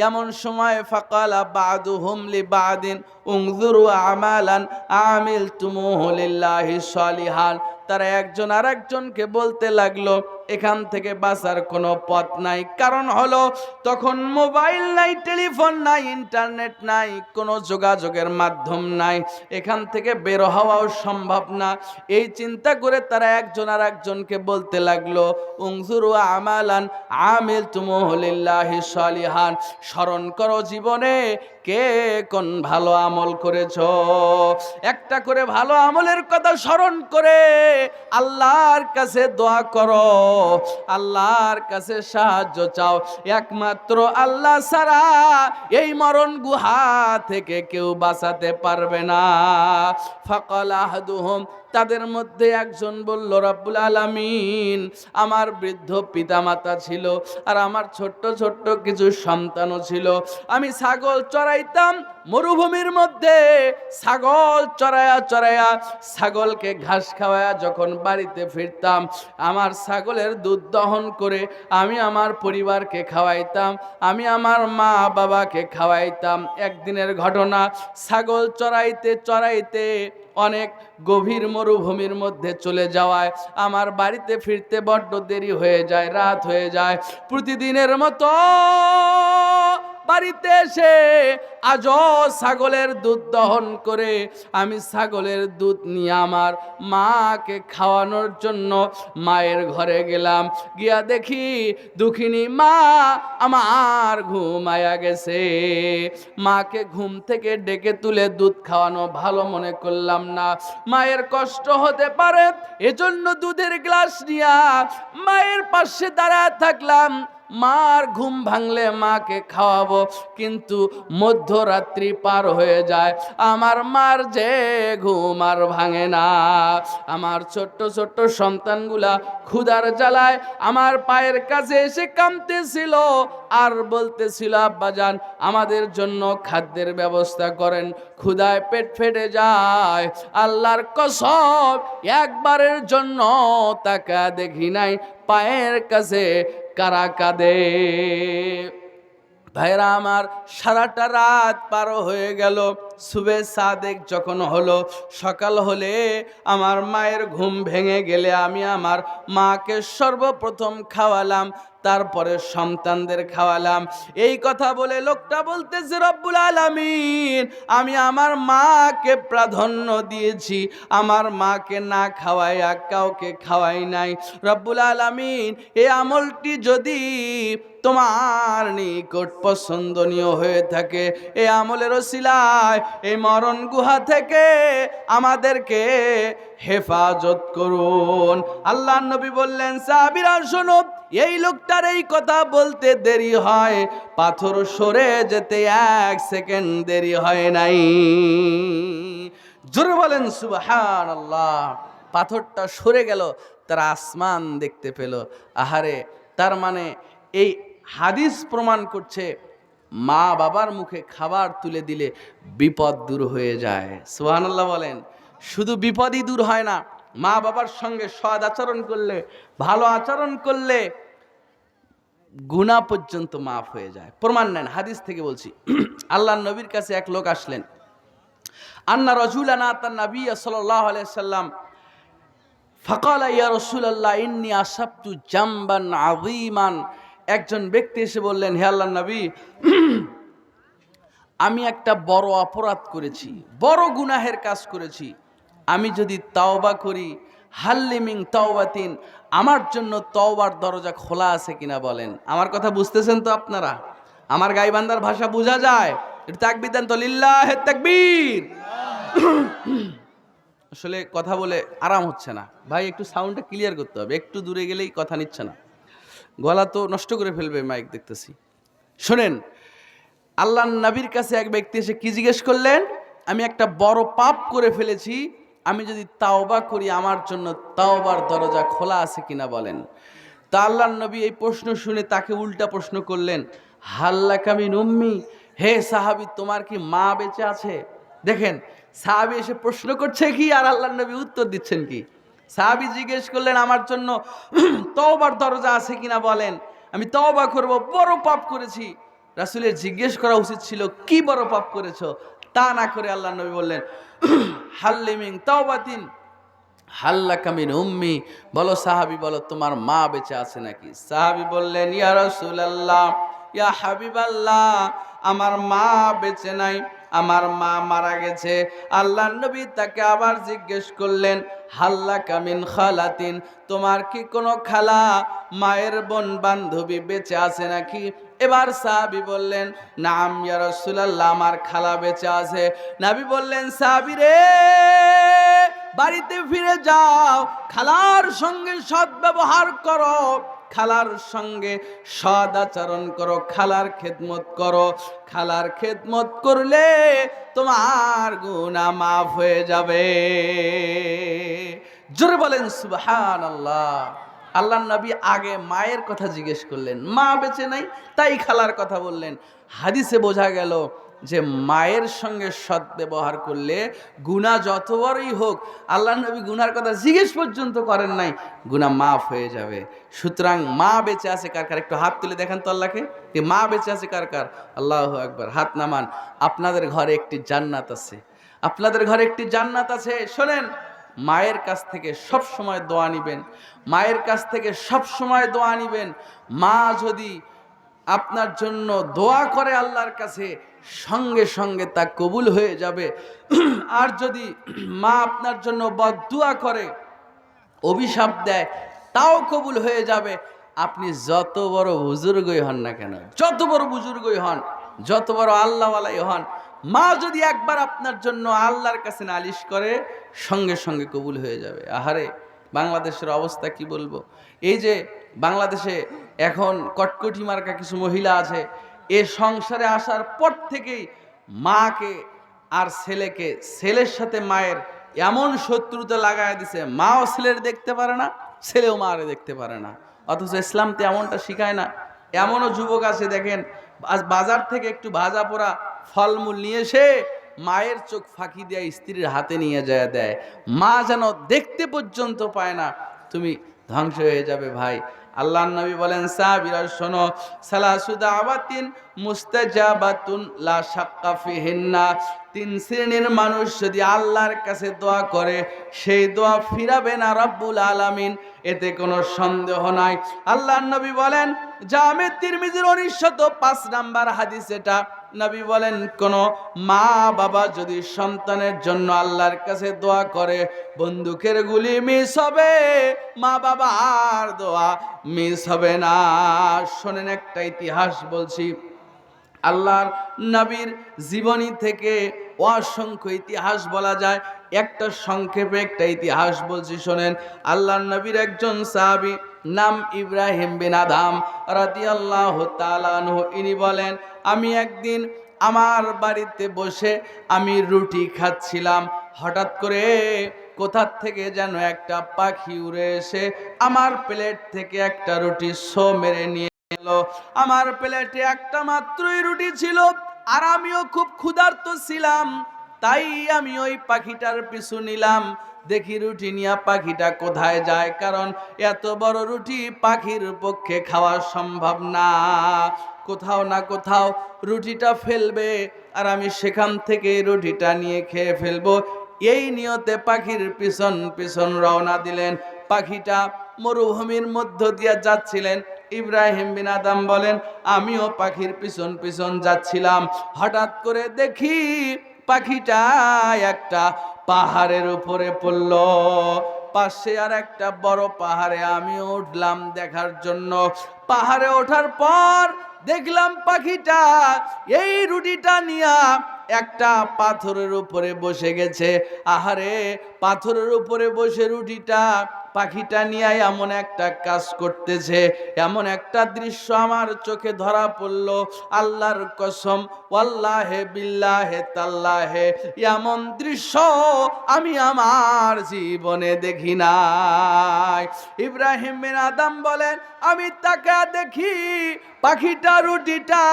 এমন সময় ফাকালা বাদুহুম লিবাদিন উনজুরু আমালান আমিলতুমুহু লিল্লাহি সালিহান। তারা একজন আরেকজনকে বলতে লাগলো, এখান থেকে বাঁচার কোনো পথ নাই। কারণ হলো তখন মোবাইল নাই, টেলিফোন নাই, ইন্টারনেট নাই, কোনো যোগাযোগের মাধ্যম নাই, এখান থেকে বের হওয়াও সম্ভব না। এই চিন্তা করে তারা একজন আরেকজনকে বলতে লাগলো, উনজুরু আমালান আমিলতুমুহু লিল্লাহি সালিহান। স্মরণ করো জীবনে কে কোন ভালো আমল করেছো। একটা করে ভালো আমলের কথা স্মরণ করে আল্লাহর কাছে দোয়া করো, আল্লাহর কাছে সাহায্য চাও। একমাত্র আল্লাহ ছাড়া এই মরণ গুহা থেকে কেউ বাঁচাতে পারবে না। ফাকাল আহাদুহুম, তাদের মধ্যে একজন বলল, রব্বুল আলামিন, আমার বৃদ্ধ পিতামাতা ছিল আর আমার ছোট্ট ছোট্ট কিছু সন্তানও ছিল। আমি ছাগল চড়াইতাম মরুভূমির মধ্যে, ছাগল চড়ায়া চড়ায়া ছাগলকে ঘাস খাওয়ায়া যখন বাড়িতে ফিরতাম, আমার ছাগলের দুধ দহন করে আমি আমার পরিবারকে খাওয়াইতাম, আমি আমার মা বাবাকে খাওয়াইতাম। একদিনের ঘটনা, ছাগল চড়াইতে চড়াইতে অনেক গভীর মরুভূমির মধ্যে চলে যাওয়ায় আমার বাড়িতে ফিরতে বড্ড দেরি হয়ে যায়, রাত হয়ে যায়। প্রতিদিনের মতো বাড়িতে এসে আজও ছাগলের দুধ দহন করে আমি ছাগলের দুধ নিয়ে আমার মাকে খাওয়ানোর জন্য মায়ের ঘরে গেলাম। গিয়া দেখি দুঃখিনী মা আমার ঘুমায়া গেছে। মাকে ঘুম থেকে ডেকে তুলে দুধ খাওয়ানো ভালো মনে করলাম না, মায়ের কষ্ট হতে পারে, এজন্য দুধের গ্লাস নিয়া মায়ের পাশে দাঁড়ায় থাকলাম। মার ঘুম ভাঙলে মাকে খাওয়াবো, কিন্তু মধ্যরাত্রি পার হয়ে যায়, আমার মার যে ঘুম আর ভাঙে না। আমার ছোট্ট ছোট্ট সন্তানগুলা ক্ষুধার জ্বালায় আমার পায়ের কাছে এসে কাঁদতেছিল আর বলতেছিল, আব্বাজান আমাদের জন্য খাদ্যের ব্যবস্থা করেন, ক্ষুধায় পেট ফেটে যায়। আল্লাহর কসম, একবারের জন্য তাকা দেখি নাই পায়ের কাছে কারা কাঁদে। ভাইরা আমার, সারাটা রাত পার হয়ে গেল। সুবে সাদেক যখন হলো, সকাল হলে আমার মায়ের ঘুম ভেঙে গেলে আমি আমার মাকে সর্বপ্রথম খাওয়ালাম, তারপরে সন্তানদের খাওয়ালাম। এই কথা বলে লোকটা বলতেছে, রব্বুল আলামিন, আমি আমার মাকে প্রাধান্য দিয়েছি, আমার মাকে না খাওয়াইয়া কাউকে খাওয়াই নাই। রব্বুল আলামিন, এই আমলটি যদি তোমার নিকট পছন্দনীয় হয়ে থাকে। এই আমলের ওসিলায় এই মরণ গুহা থেকে আমাদেরকে হেফাজত করুন। আল্লাহর নবী বললেন, সাহাবীরা শোনো, এই লোকটার এই কথা বলতে দেরি হয়, পাথর সরে যেতে 1 সেকেন্ড দেরি হয় নাই। জোরে বলেন সুবহানাল্লাহ। পাথরটা সরে গেল, তারা আসমান দেখতে পেল। আহারে, তার মানে এই হাদিস প্রমাণ করছে মা বাবার মুখে খাবার তুলে দিলে বিপদ দূর হয়ে যায়। সুবহানাল্লাহ বলেন। শুধু বিপদই দূর হয় না, মা বাবার সঙ্গে সৎ আচরণ করলে, ভালো আচরণ করলে গুনাহ পর্যন্ত মাফ হয়ে যায়। প্রমাণ নেন, হাদিস থেকে বলছি। আল্লাহর নবীর কাছে এক লোক আসলেন। আন্না রাজুলান আতান নবী সাল্লাল্লাহু আলাইহি সাল্লাম ফাকালা ইয়া রাসূলুল্লাহ ইন্নী আসাবতু জামবান আযীমান। একজন ব্যক্তি এসে বললেন, হে আল্লাহর নবী, আমি একটা বড় অপরাধ করেছি, বড় গুনাহের কাজ করেছি। আমি যদি তাওবা করি, হাল্লিমিং তাওবাতিন, আমার জন্য তওবার দরজা খোলা আছে কিনা বলেন। আমার কথা বুঝতেছেন তো আপনারা? আমার গাইবান্দার ভাষা বোঝা যায়? একটু তাকবীর দেন তো, লিল্লাহে তাকবীর। আসলে কথা বলে আরাম হচ্ছে না ভাই, একটু সাউন্ডটা ক্লিয়ার করতে হবে, একটু দূরে গেলেই কথা নিচ্ছে না, গলা তো নষ্ট করে ফেলবে মাইক দেখতেছি। শোনেন, আল্লাহর নবীর কাছে এক ব্যক্তি এসে কি জিজ্ঞেস করলেন? আমি একটা বড় পাপ করে ফেলেছি, আমি যদি তাওবা করি আমার জন্য তাওবার দরজা খোলা আছে কিনা বলেন। তা আল্লাহর নবী এই প্রশ্ন শুনে তাকে উল্টা প্রশ্ন করলেন, হাল্লাকা মিন উম্মি, হে সাহাবী, তোমার কি মা বেঁচে আছে? দেখেন, সাহাবী এসে প্রশ্ন করছে কি, আর আল্লাহর নবী উত্তর দিচ্ছেন কি। সাহাবী জিজ্ঞেস করলেন, আমার জন্য তওবার দরজা আছে কিনা বলেন, আমি তওবা করব, বড় পাপ করেছি। রাসূলের জিজ্ঞেস করা উচিত ছিল, কি বড় পাপ করেছো? তা না করে আল্লাহর নবী বললেন, হাল্লিমিন তাওবাতিন হাল্লাকা মিন উম্মি, বলো সাহাবী, বলো তোমার মা বেঁচে আছে নাকি? সাহাবী বললেন, ইয়া রাসূলুল্লাহ, ইয়া হাবিবাল্লাহ, আমার মা বেঁচে নাই, আমার মা মারা গেছে। আল্লাহর নবী তাকে আবার জিজ্ঞেস করলেন, হাল্লাকা মিন খালাতিন, তোমার কি কোনো খালা, মায়ের বোন বান্ধবী বেঁচে আছে নাকি? এবার সাহাবী বললেন, নাম ইয়া রাসূলুল্লাহ, আমার খালা বেঁচে আছে। নবী বললেন, সাহাবী রে, বাড়িতে ফিরে যাও, খালার সঙ্গে সৎ ব্যবহার করো, খালার সঙ্গে সৎ আচরণ করো, খালার খেদমত করো। খালার খেদমত করলে তোমার গুনাহ মাফ হয়ে যাবে। জোরে বলেন সুবহানাল্লাহ। আল্লাহর নবী আগে মায়ের কথা জিজ্ঞেস করলেন, মা বেঁচে নাই, তাই খালার কথা বললেন। হাদিসে বোঝা গেল যে মায়ের সঙ্গে সৎ ব্যবহার করলে গুনাহ যত বড়ই হোক, আল্লাহর নবী গুনার কথা জিজ্ঞেস পর্যন্ত করেন নাই, গুনাহ মাফ হয়ে যাবে। সুতরাং মা বেঁচে আছে কার কার? একটু হাত তুলে দেখেন তো আল্লাহকে, যে মা বেঁচে আছে কার কার? আল্লাহু আকবার, হাত নামান। আপনাদের ঘরে একটি জান্নাত আছে, আপনাদের ঘরে একটি জান্নাত আছে। শোনেন, মায়ের কাছ থেকে সব সময় দোয়া নিবেন, মায়ের কাছ থেকে সব সময় দোয়া নিবেন। মা যদি আপনার জন্য দোয়া করে আল্লাহর কাছে, সঙ্গে সঙ্গে তা কবুল হয়ে যাবে। আর যদি মা আপনার জন্য বদদুয়া করে, অভিশাপ দেয়, তাও কবুল হয়ে যাবে। আপনি যত বড় বুজুর্গই হন না কেন, যত বড় বুজুর্গই হন, যত বড় আল্লাহওয়ালাই হন, মা যদি একবার আপনার জন্য আল্লাহর কাছে নালিশ করে, সঙ্গে সঙ্গে কবুল হয়ে যাবে। আহারে, বাংলাদেশের অবস্থা কি বলবো। এই যে বাংলাদেশে এখন কটকটি মার্কা কিছু মহিলা আছে, এ সংসারে আসার পর থেকেই মাকে আর ছেলেকে, ছেলের সাথে মায়ের এমন শত্রুতা লাগায় দিছে, মাও ছেলের দেখতে পারে না, ছেলেও মারে দেখতে পারে না। অথচ ইসলাম তো এমনটা শিখায় না। এমনও যুবক আছে দেখেন, আজ বাজার থেকে একটু ভাজা পোড়া ফলমূল নিয়ে এসে মায়ের চোখ ফাঁকি দিয়ে স্ত্রীর হাতে নিয়ে যায় দেয়, মা যেন দেখতে পর্যন্ত পায় না। তুমি ধ্বংস হয়ে যাবে ভাই। আল্লাহর নবী বলেন, সাহাবীরা শোনো, সালাসু দাওয়াতিন মুস্তাজাবাতুন লা শাক্কা ফিহিন্না, তিন শ্রেণীর মানুষ যদি আল্লাহর কাছে দোয়া করে সেই দোয়া ফিরাবে না রব্বুল আলামিন, এতে কোনো সন্দেহ নাই। আল্লাহর নবী বলেন, জামে তিরমিজির 1905 নাম্বার হাদিস এটা, নবী বলেন কোন মা বাবা যদি সন্তানের জন্য আল্লাহর কাছে দোয়া করে বন্দুকের গুলি মিস হবে, মা বাবা আর দোয়া মিস হবে না। শোনেন, একটা ইতিহাস বলছি, আল্লাহর নবীর জীবনী থেকে অসংখ্য ইতিহাস বলা যায়, একটা সংক্ষেপে একটা ইতিহাস বলছি শোনেন। আল্লাহর নবীর একজন সাহাবী নাম ইব্রাহিম বিন আদম রাদিয়াল্লাহু তাআলা আনহু, ইনি বলেন, আমি একদিন আমার বাড়িতে বসে আমি রুটি খাচ্ছিলাম, হঠাৎ করে কোথার থেকে যেন একটা পাখি উড়ে এসে আমার প্লেট থেকে একটা রুটি ছো মেরে নিয়ে এলো। আমার প্লেটে একটা মাত্রই রুটি ছিল, আর আমিও খুব ক্ষুধার্ত ছিলাম, তাই আমি ওই পাখিটার পিছু নিলাম। দেখি রুটি নিয়ে পাখিটা কোথায় যায়, কারণ এত বড় রুটি পাখির পক্ষে খাওয়া সম্ভব না, কোথাও না কোথাও রুটিটা ফেলবে আর আমি সেখান থেকে রুটিটা নিয়ে খেয়ে ফেলবো। এই নিয়তে পাখির পিছন পিছন রওনা দিলেন। পাখিটা মরুভূমির মধ্য দিয়ে যাচ্ছিলেন। ইব্রাহিম বিন আদম বলেন, আমিও পাখির পিছন পিছন যাচ্ছিলাম, হঠাৎ করে দেখি পাখিটা একটা পাহাড়ের উপরে পড়ল। পাশে আর একটা বড় পাহাড়ে আমিও উঠলাম দেখার জন্য। পাহাড়ে ওঠার পর দেখলাম পাখিটা এই রুটিটা নিয়ে একটা পাথরের উপরে বসে গেছে। আহারে, পাথরের উপরে বসে রুটিটা পাখিটা নিয়ে এমন একটা কাজ করতেছে, এমন একটা দৃশ্য আমার চোখে ধরা পড়ল। আল্লাহর কসম, ওয়াল্লাহে বিল্লাহে তাল্লাহে, এমন দৃশ্য আমি আমার জীবনে দেখি নাই। ইব্রাহিম বিন আদম বলেন, আমি তাকে দেখি পাখিটা রুটিটা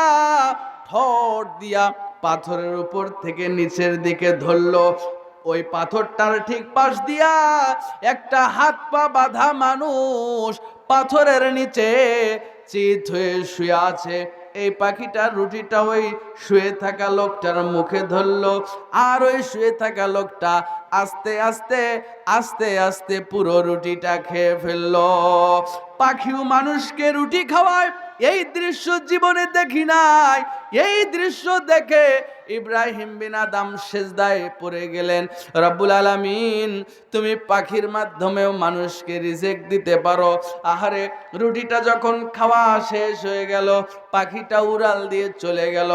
ঠোঁট দিয়া পাথরের উপর থেকে নিচের দিকে ধরলো। ওই পাথরটার ঠিক পাশ দিয়া একটা হাত পা বাঁধা মানুষ পাথরের নিচে চিত হয়ে শুয়ে আছে। এই পাখিটার রুটিটা ওই শুয়ে থাকা লোকটার মুখে ধরলো, আর ওই শুয়ে থাকা লোকটা আস্তে আস্তে আস্তে আস্তে পুরো রুটিটা খেয়ে ফেললো। পাখিও মানুষকে রুটি খাওয়ায়, এই দৃশ্য জীবনে দেখি নাই। এই দৃশ্য দেখে ইব্রাহিম বিন আদম সেজদায় পড়ে গেলেন, রব্বুল আলামিন, তুমি পাখির মাধ্যমেও মানুষকে রিজিক দিতে পারো। আহারে, রুটিটা যখন খাওয়া শেষ হয়ে গেল, পাখিটা উড়াল দিয়ে চলে গেল।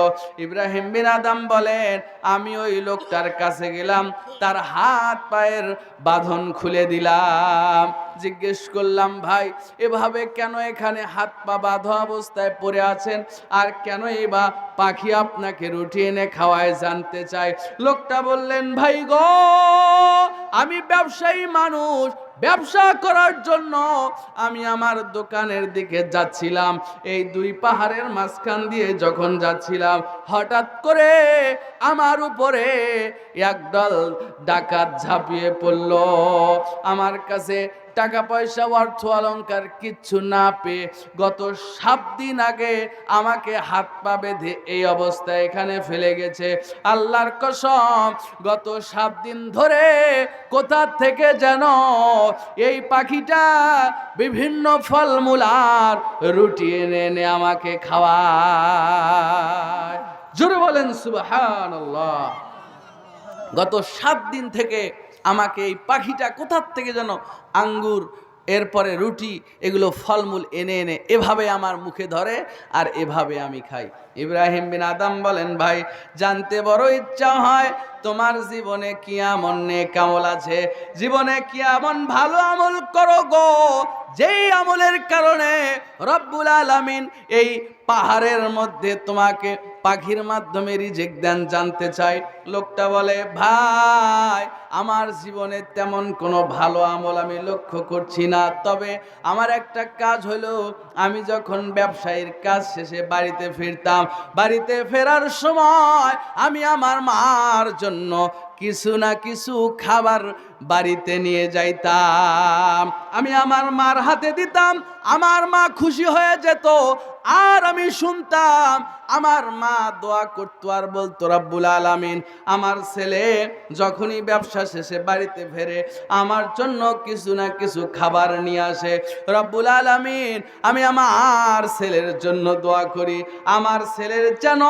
ইব্রাহিম বিন আদম বলেন, আমি ওই লোকটার কাছে গেলাম, তার হাত পায়ের বাঁধন খুলে দিলাম। জিজ্ঞেস করলাম, ভাই, এভাবে কেন এখানে হাত পা বাঁধা অবস্থায় পড়ে আছেন, আর কেন বা পাখি আপনাকে রুটি এনে খাওয়ায়, জানতে চাই। লোকটা বললেন, ভাই গো, আমি ব্যবসায়ী মানুষ, ব্যবসা করার জন্য আমি আমার দোকানের দিকে যাচ্ছিলাম। এই দুই পাহাড়ের মাঝখান দিয়ে যখন যাচ্ছিলাম, হঠাৎ করে আমার উপরে একদল ডাকাত ঝাঁপিয়ে পড়ল। আমার কাছে টাকা পয়সা অর্থ অলংকার কিচ্ছু না পেয়ে গত 7 দিন আগে আমাকে হাত পা বেঁধে এই অবস্থায় এখানে ফেলে গেছে। আল্লাহর কসম, গত 7 দিন ধরে কোথা থেকে যেন এই পাখিটা বিভিন্ন ফলমূল আর রুটি এনে এনে আমাকে খাওয়ায়। জোরে বলেন সুবহানাল্লাহ। গত 7 দিন থেকে আমাকে এই পাখিটা কোথার থেকে যেন আঙ্গুর, এরপরে রুটি, এগুলো ফলমূল এনে এনে এভাবে আমার মুখে ধরে, আর এভাবে আমি খাই। ইব্রাহিম বিন আদম বলেন, ভাই, জানতে বড় ইচ্ছা হয় তোমার জীবনে কি এমন নেক আমল আছে, জীবনে কি এমন ভালো আমল করো গো, যেই আমলের কারণে রব্বুল আলামিন এই পাহাড়ের মধ্যে তোমাকে পাখির মাধ্যমে রিজিক দেন, জানতে চাই। লোকটা বলে, ভাই, আমার জীবনে তেমন কোনো ভালো আমল আমি লক্ষ্য করছি না, তবে আমার একটা কাজ হলো, আমি যখন ব্যবসায়ীর কাজ শেষে বাড়িতে ফিরতাম, বাড়িতে ফেরার সময় আমি আমার মার জন্য কিছু না কিছু খাবার বাড়িতে নিয়ে যাইতাম, আমি আমার মার হাতে দিতাম, আমার মা খুশি হয়ে যেত, আর আমি শুনতাম আমার মা দোয়া করতো আর বলতো, রব্বুল আলামিন আমার ছেলে যখনই ব্যবসা শেষে বাড়িতে ফেরে আমার জন্য কিছু না কিছু খাবার নিয়ে আসে। রব্বুল আলামিন আমি আমার ছেলের জন্য দোয়া করি, আমার ছেলের যেন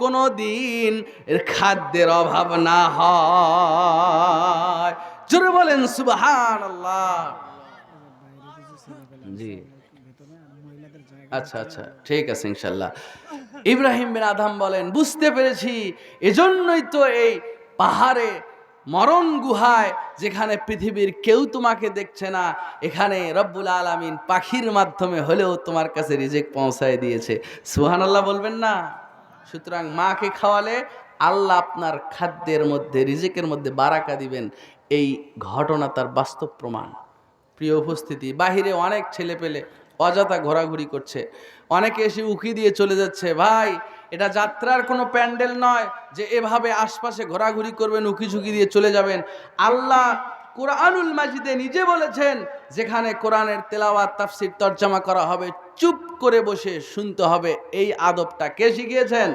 কোনো দিন খাদ্যের অভাব না হয়। জোরে বলেন সুবহানাল্লাহ। জি, আচ্ছা আচ্ছা, ঠিক আছে ইনশাল্লাহ। ইব্রাহিম বিন আদম বলেন, বুঝতে পেরেছি এজন্যই তো এই পাহাড়ে মরণ গুহায়, যেখানে পৃথিবীর কেউ তোমাকে দেখছে না, এখানে রব্বুল আলামিন পাখির মাধ্যমে হলেও তোমার কাছে রিজিক পৌঁছায় দিয়েছে। সুবহানাল্লাহ বলবেন না? সুতরাং মাকে খাওয়ালে আল্লাহ আপনার খাদ্যের মধ্যে, রিজিকের মধ্যে বারাকা দিবেন। এই ঘটনা তার বাস্তব প্রমাণ। প্রিয় উপস্থিতি, বাহিরে অনেক ছেলে পেলে অযথা ঘোরাঘুরি করছে, অনেকে এসে উকি দিয়ে চলে যাচ্ছে। ভাই, এটা যাত্রার কোনো প্যান্ডেল নয় যে এভাবে আশপাশে ঘোরাঘুরি করবেন, উকি ঝুঁকি দিয়ে চলে যাবেন। আল্লাহ কোরআনুল মাজিদে নিজে বলেছেন, যেখানে কোরআনের তেলাওয়াত তাফসীর তরজমা করা হবে চুপ করে বসে শুনতে হবে। এই আদবটা কে শিখিয়েছেন?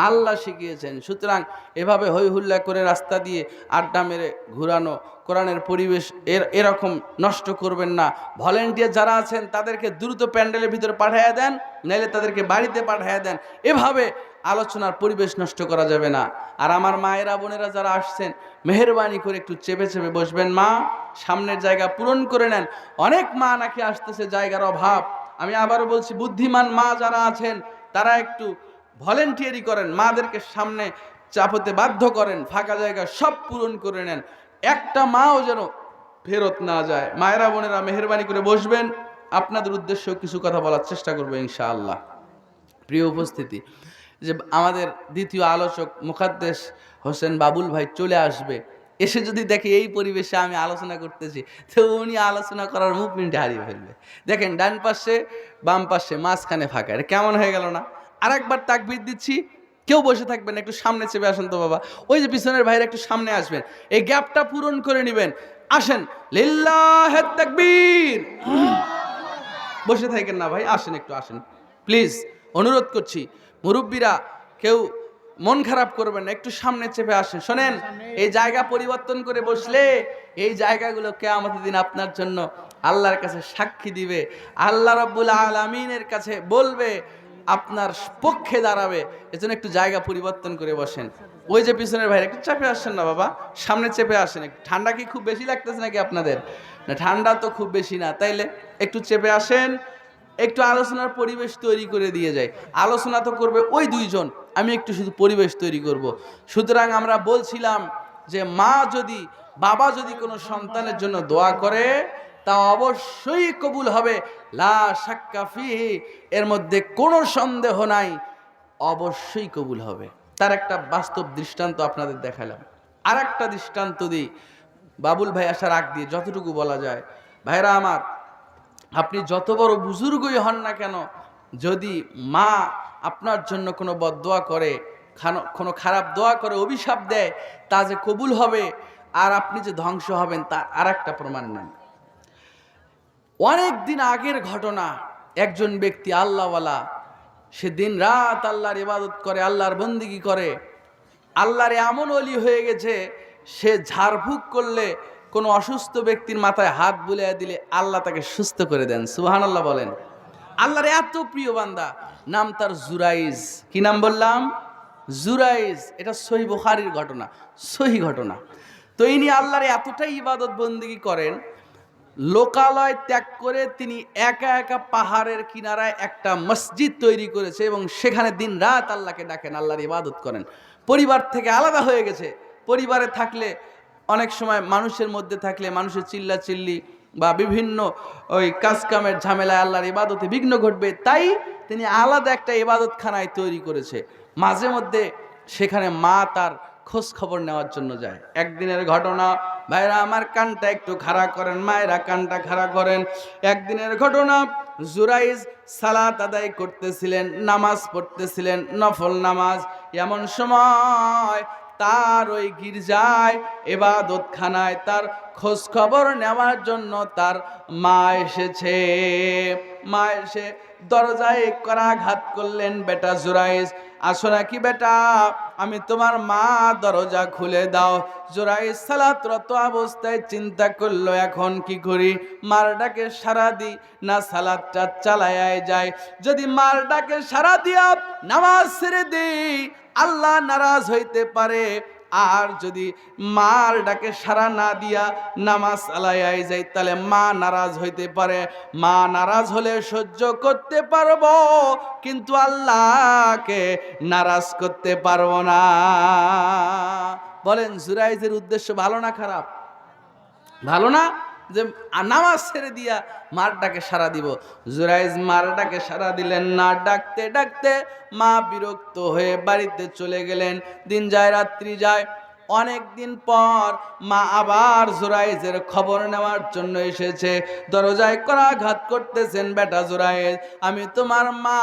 আল্লাহ শিখিয়েছেন। সুতরাং এভাবে হই হুল্লা করে রাস্তা দিয়ে আড্ডা মেরে ঘুরানো, কোরআনের পরিবেশ এরকম নষ্ট করবেন না। ভলেন্টিয়ার যারা আছেন তাদেরকে দ্রুত প্যান্ডেলের ভিতরে পাঠিয়ে দেন, নাইলে তাদেরকে বাড়িতে পাঠিয়ে দেন। এভাবে আলোচনার পরিবেশ নষ্ট করা যাবে না। আর আমার মায়েরা বোনেরা যারা আসছেন, মেহেরবানি করে একটু চেপে চেপে বসবেন। মা, সামনের জায়গা পূরণ করে নেন। অনেক মা নাকি আসতেছে, জায়গার অভাব। আমি আবারও বলছি, বুদ্ধিমান মা যারা আছেন তারা একটু ভলেন্টিয়ারি করেন, মাদেরকে সামনে চাপতে বাধ্য করেন, ফাঁকা জায়গা সব পূরণ করে নেন, একটা মাও যেন ফেরত না যায়। মায়েরা বোনেরা মেহেরবানি করে বসবেন। আপনাদের উদ্দেশ্যেও কিছু কথা বলার চেষ্টা করবো ইনশাআল্লাহ। প্রিয় উপস্থিতি, যে আমাদের দ্বিতীয় আলোচক মুকাদ্দেস হোসেন বাবুল ভাই চলে আসবে, এসে যদি দেখে এই পরিবেশে আমি আলোচনা করতেছি, তো উনি আলোচনা করার মুভমেন্টে হারিয়ে ফেলবে। দেখেন, ডান পাশে বাম পাশে মাঝখানে ফাঁকা, এটা কেমন হয়ে গেল না? আর একবার তাকবীর দিচ্ছি, কেউ বসে থাকবেন, একটু সামনে চেপে আসেন তো বাবা। ওই যে পিছনের ভাইরা একটু সামনে আসবেন, এই গ্যাপটা পূরণ করে নেবেন। আসেন, লিল্লাহে তাকবীর। বসে থাকেন না ভাই, আসেন, একটু আসেন প্লিজ, অনুরোধ করছি। মুরব্বীরা কেউ মন খারাপ করবেন না, একটু সামনে চেপে আসেন। শোনেন, এই জায়গা পরিবর্তন করে বসলে এই জায়গাগুলো কিয়ামতের দিন আপনার জন্য আল্লাহর কাছে সাক্ষী দিবে। আল্লাহ রাব্বুল আলামিনের কাছে বলবে, আপনার পক্ষে দাঁড়াবে। এজন্য একটু জায়গা পরিবর্তন করে বসেন। ওই যে পিছনের ভাই একটু চেপে আসেন না বাবা, সামনে চেপে আসেন। একটু ঠান্ডা কি খুব বেশি লাগতেছে নাকি আপনাদের? না, ঠান্ডা তো খুব বেশি না, তাইলে একটু চেপে আসেন। একটু আলোচনার পরিবেশ তৈরি করে দিয়ে যায়। আলোচনা তো করবে ওই দুইজন, আমি একটু শুধু পরিবেশ তৈরি করব। সুতরাং আমরা বলছিলাম যে বাবা যদি কোনো সন্তানের জন্য দোয়া করে তা অবশ্যই কবুল হবে, লা শাক্কা ফিহি, এর মধ্যে কোনো সন্দেহ নাই, অবশ্যই কবুল হবে। তার একটা বাস্তব দৃষ্টান্ত আপনাদের দেখালাম। আর একটা দৃষ্টান্ত দিই, বাবুল ভাই আসার আগ দিয়ে যতটুকু বলা যায়। ভাইরা আমার, আপনি যত বড় বুজুর্গই হন না কেন, যদি মা আপনার জন্য কোনো বদদোয়া করে, কোনো খারাপ দোয়া করে, অভিশাপ দেয়, তা যে কবুল হবে আর আপনি যে ধ্বংস হবেন তার আর একটা প্রমাণ নেন। অনেক দিন আগের ঘটনা, একজন ব্যক্তি আল্লাহওয়ালা, সে দিন রাত আল্লাহর ইবাদত করে, আল্লাহর বন্দিগি করে, আল্লাহর এমন ওলি হয়ে গেছে, সে ঝাড়ফুঁক করলে কোনো অসুস্থ ব্যক্তির মাথায় হাত বুলিয়ে দিলে আল্লাহ তাকে সুস্থ করে দেন। সুবহানাল্লাহ বলেন। আল্লাহর এত প্রিয় বান্দা, নাম তার জুরাইজ। কি নাম বললাম? জুরাইজ। এটা সহিহ বুখারীর ঘটনা, সহিহ ঘটনা। তো ইনি আল্লাহর এতটাই ইবাদত বন্দিগি করেন, লোকালয় ত্যাগ করে তিনি একা একা পাহাড়ের কিনারায় একটা মসজিদ তৈরি করেছে এবং সেখানে দিন রাত আল্লাহকে ডাকেন, আল্লাহর ইবাদত করেন। পরিবার থেকে আলাদা হয়ে গেছে। পরিবারে থাকলে অনেক সময় মানুষের মধ্যে থাকলে মানুষের চিল্লা চিল্লি বা বিভিন্ন ওই কাজকামের ঝামেলায় আল্লাহর ইবাদতে বিঘ্ন ঘটবে, তাই তিনি আলাদা একটা ইবাদতখানায় তৈরি করেছে। মাঝে মধ্যে সেখানে মা তার খোঁজ খবর নেওয়ার জন্য যায়। একদিনের ঘটনা, ভাইরা আমার কানটা একটু খাড়া করেন, মায়েরা কানটা খাড়া করেন। একদিনের ঘটনা, জুরাইজ সালাত আদায় করতেছিলেন, নামাজ পড়তেছিলেন, নফল নামাজ। এমন সময় তার ওই গির্জায় ইবাদতখানায় তার খোঁজ খবর নেওয়ার জন্য তার মা এসেছে। মা এসে দরজায় করাঘাত করলেন, বেটা জুরাইজ আসো নাকি বেটা, আমি তোমার মা, দরজা খুলে দাও। জুরাইজ সালাতরত অবস্থায় চিন্তা করলো এখন কি করি, মার ডাকে সাড়া দিই না সালাতটা চালায় যায়। যদি মার ডাকে সাড়া দিয়া নামাজ ছেড়ে দিই আল্লাহ নারাজ হইতে পারে, আর যদি মার ডাকে সাড়া না দিয়া নামাজ চালায় যাই তাহলে মা নারাজ হইতে পারে। মা নারাজ হলে সহ্য করতে পারবো, কিন্তু আল্লাহকে নারাজ করতে পারবো না। বলেন জুরাইজের উদ্দেশ্য ভালো না খারাপ? ভালো না, যে নামাজ ছেড়ে দিয়া মার ডাকে সাড়া দিব। জুরাইজ মার ডাকে সাড়া দিলেন না, ডাকতে ডাকতে মা বিরক্ত হয়ে বাড়িতে চলে গেলেন। দিন যায় রাত্রি যায়, অনেক দিন পর মা আবার জুরাইজের খবর নেওয়ার জন্য এসেছে। দরজায় করাঘাত করতেছেন, বেটা জুরাইজ আমি তোমার মা,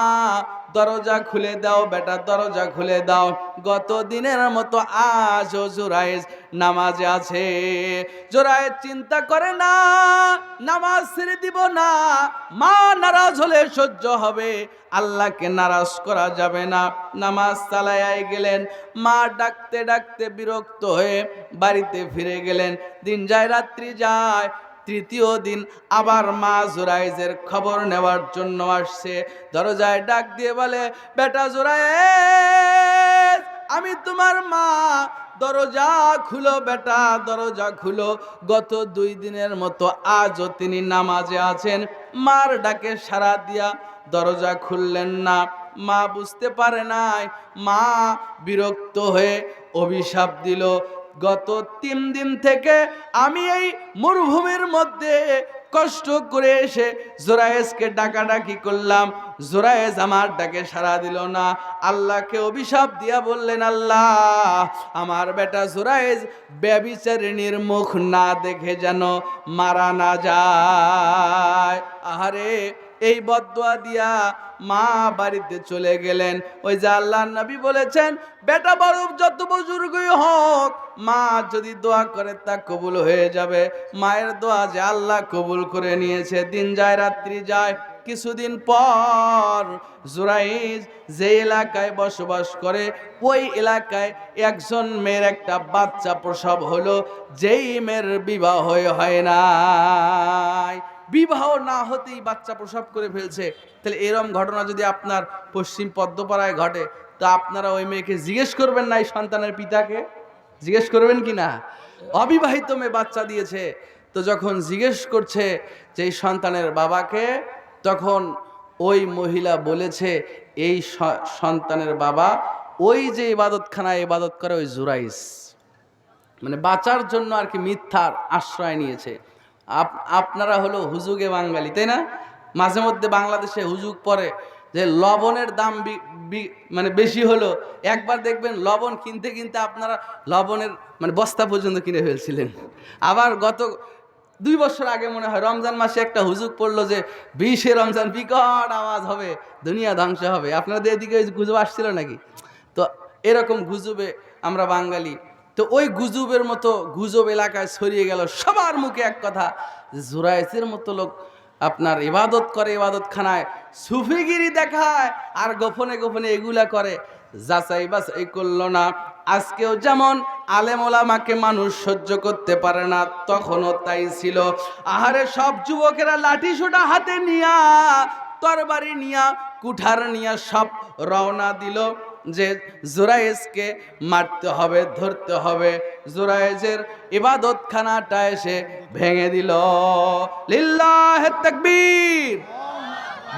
দরজা খুলে দাও বেটা, দরজা খুলে দাও। গত দিনের মতো আজও জুরাইজ নামাজে আছে। জুরাইজ চিন্তা করে না নামাজ ছেড়ে দিব না, মা নারাজ হলে সহ্য হবে, আল্লাহকে নারাজ করা যাবে না। নামাজ চালায় গেলেন, মা ডাকতে ডাকতে বিরক্ত হয়ে বাড়িতে ফিরে গেলেন। দিন যায় রাত্রি যায়, তৃতীয় দিন আবার মা জুরাইজের খবর নেওয়ার জন্য আসছে। দরজায় ডাক দিয়ে বলে, বেটা জুরাইজ আমি তোমার মা, দরজা খুলো বেটা, দরজা খুলো। গত 2 দিনের মতো আজও তিনি নামাজে আছেন, মার ডাকে সাড়া দিয়া দরজা খুললেন না। মা বুঝতে পারে নাই, মা বিরক্ত হয়ে অভিশাপ দিল, গত 3 দিন থেকে আমি এই মরুভূমির মধ্যে কষ্ট করে এসে জুরাইজকে ডাকাডাকি করলাম, জুরাইজ আমার ডাকে সাড়া দিল না। আল্লাহকে অভিশাপ দিয়া বললেন, আল্লাহ আমার বেটা জুরাইজ ব্যভিচারিণীর মুখ না দেখে যেন মারা না যায়। আহারে, এই বদদুয়া দিয়া মা বাড়িতে চলে গেলেন। ওই যে আল্লাহর নবী বলেছেন, বেটা বড় যত বুজুর্গই হোক, মা যদি দোয়া করে তা কবুল হয়ে যাবে। মায়ের দোয়া যে আল্লাহ কবুল করে নিয়েছে। দিন যায় রাত্রি যায়, কিছুদিন পর জুরাইজ যে এলাকায় বসবাস করে ওই এলাকায় একজন মেয়ের একটা বাচ্চা প্রসব হলো, যেই মেয়ের বিবাহ হয় নাই। বিবাহ না হতেই বাচ্চা প্রসব করে ফেলছে। তাহলে এরকম ঘটনা যদি আপনার পশ্চিম পদ্মপাড়ায় ঘটে, তো আপনারা ওই মেয়েকে জিজ্ঞেস করবেন না এই সন্তানের পিতাকে? জিজ্ঞেস করবেন কি না? অবিবাহিত মেয়ে বাচ্চা দিয়েছে, তো যখন জিজ্ঞেস করছে যে এই সন্তানের বাবাকে, তখন ওই মহিলা বলেছে এই সন্তানের বাবা ওই যে ইবাদতখানায় ইবাদত করে ওই জুরাইজ, মানে বাঁচার জন্য আর কি মিথ্যার আশ্রয় নিয়েছে। আপনারা হলো হুজুগে বাঙালি, তাই না? মাঝে মধ্যে বাংলাদেশে হুজুগ পড়ে যে লবণের দাম মানে বেশি হলো, একবার দেখবেন লবণ কিনতে কিনতে আপনারা লবণের মানে বস্তা পর্যন্ত কিনে ফেলছিলেন। আবার গত 2 বছর আগে মনে হয় রমজান মাসে একটা হুজুগ পড়লো যে 20শে রমজান বিকট আওয়াজ হবে, দুনিয়া ধ্বংস হবে। আপনাদের এদিকে গুজব আসছিল নাকি? তো এরকম গুজবে আমরা বাঙালি, তো ওই গুজবের মতো গুজব এলাকায় ছড়িয়ে গেল। সবার মুখে এক কথা, জুরাইজের মতো লোক আপনার ইবাদত করে, ইবাদতখানায় সুফিগিরি দেখায় আর গোপনে গোপনে এগুলা করে। যাচাই বাছাই করলো না। আজকেও যেমন আলেম ওলামাকে মানুষ সহ্য করতে পারে না, তখনও তাই ছিল। আহারে, সব যুবকেরা লাঠি সোটা হাতে নিয়া, তরবারি নিয়া, কুঠার নিয়া সব রওনা দিল যে জুরাইজকে মারতে হবে, ধরতে হবে। জুরাইজের ইবাদতখানাটা এসে ভেঙে দিল। লিল্লাহে তাকবীর।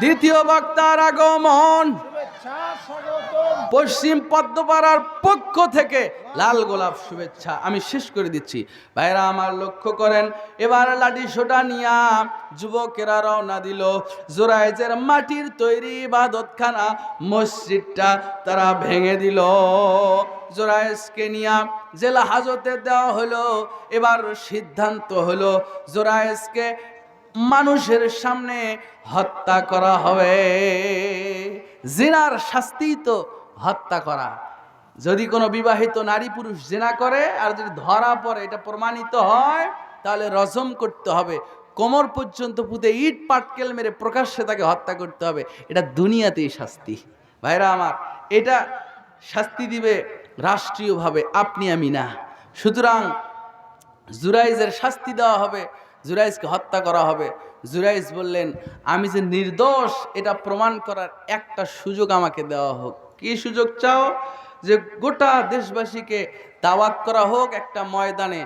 দ্বিতীয় বক্তার আগমন। পশ্চিম পদ্মপাড়ার পক্ষ থেকে লাল গোলাপ শুভেচ্ছা। আমি শেষ করে দিচ্ছি, ভাইরা আমার লক্ষ্য করেন। এবার লাঠি সোটা নিয়া যুবকেরা রওনা দিল। জুরাইজের মাটির তৈরি ইবাদতখানা মসজিদটা তারা ভেঙে দিল। জুরাইজকে নিয়া জেলা হাজতে দেওয়া হলো। এবার সিদ্ধান্ত হলো জুরাইজকে মানুষের সামনে হত্যা করা হবে। জিনার শাস্তি তো হত্যা করা। যদি কোনো বিবাহিত নারী পুরুষ জিনা করে আর যদি ধরা পড়ে, এটা প্রমাণিত হয়, তাহলে রজম করতে হবে। কোমর পর্যন্ত পুঁতে ইট পাটকেল মেরে প্রকাশ্যে তাকে হত্যা করতে হবে। এটা দুনিয়াতেই শাস্তি। ভাইরা আমার, এটা শাস্তি দিবে রাষ্ট্রীয়ভাবে, আপনি আমি না। সুতরাং জুরাইজের শাস্তি দেওয়া হবে, জুরাইজকে হত্যা করা হবে। জুরাইজ বললেন, আমি যে নির্দোষ এটা প্রমাণ করার একটা সুযোগ আমাকে দেওয়া হোক। কি সুযোগ চাও? যে গোটা দেশবাসীকে দাওয়াত করা হোক, একটা ময়দানে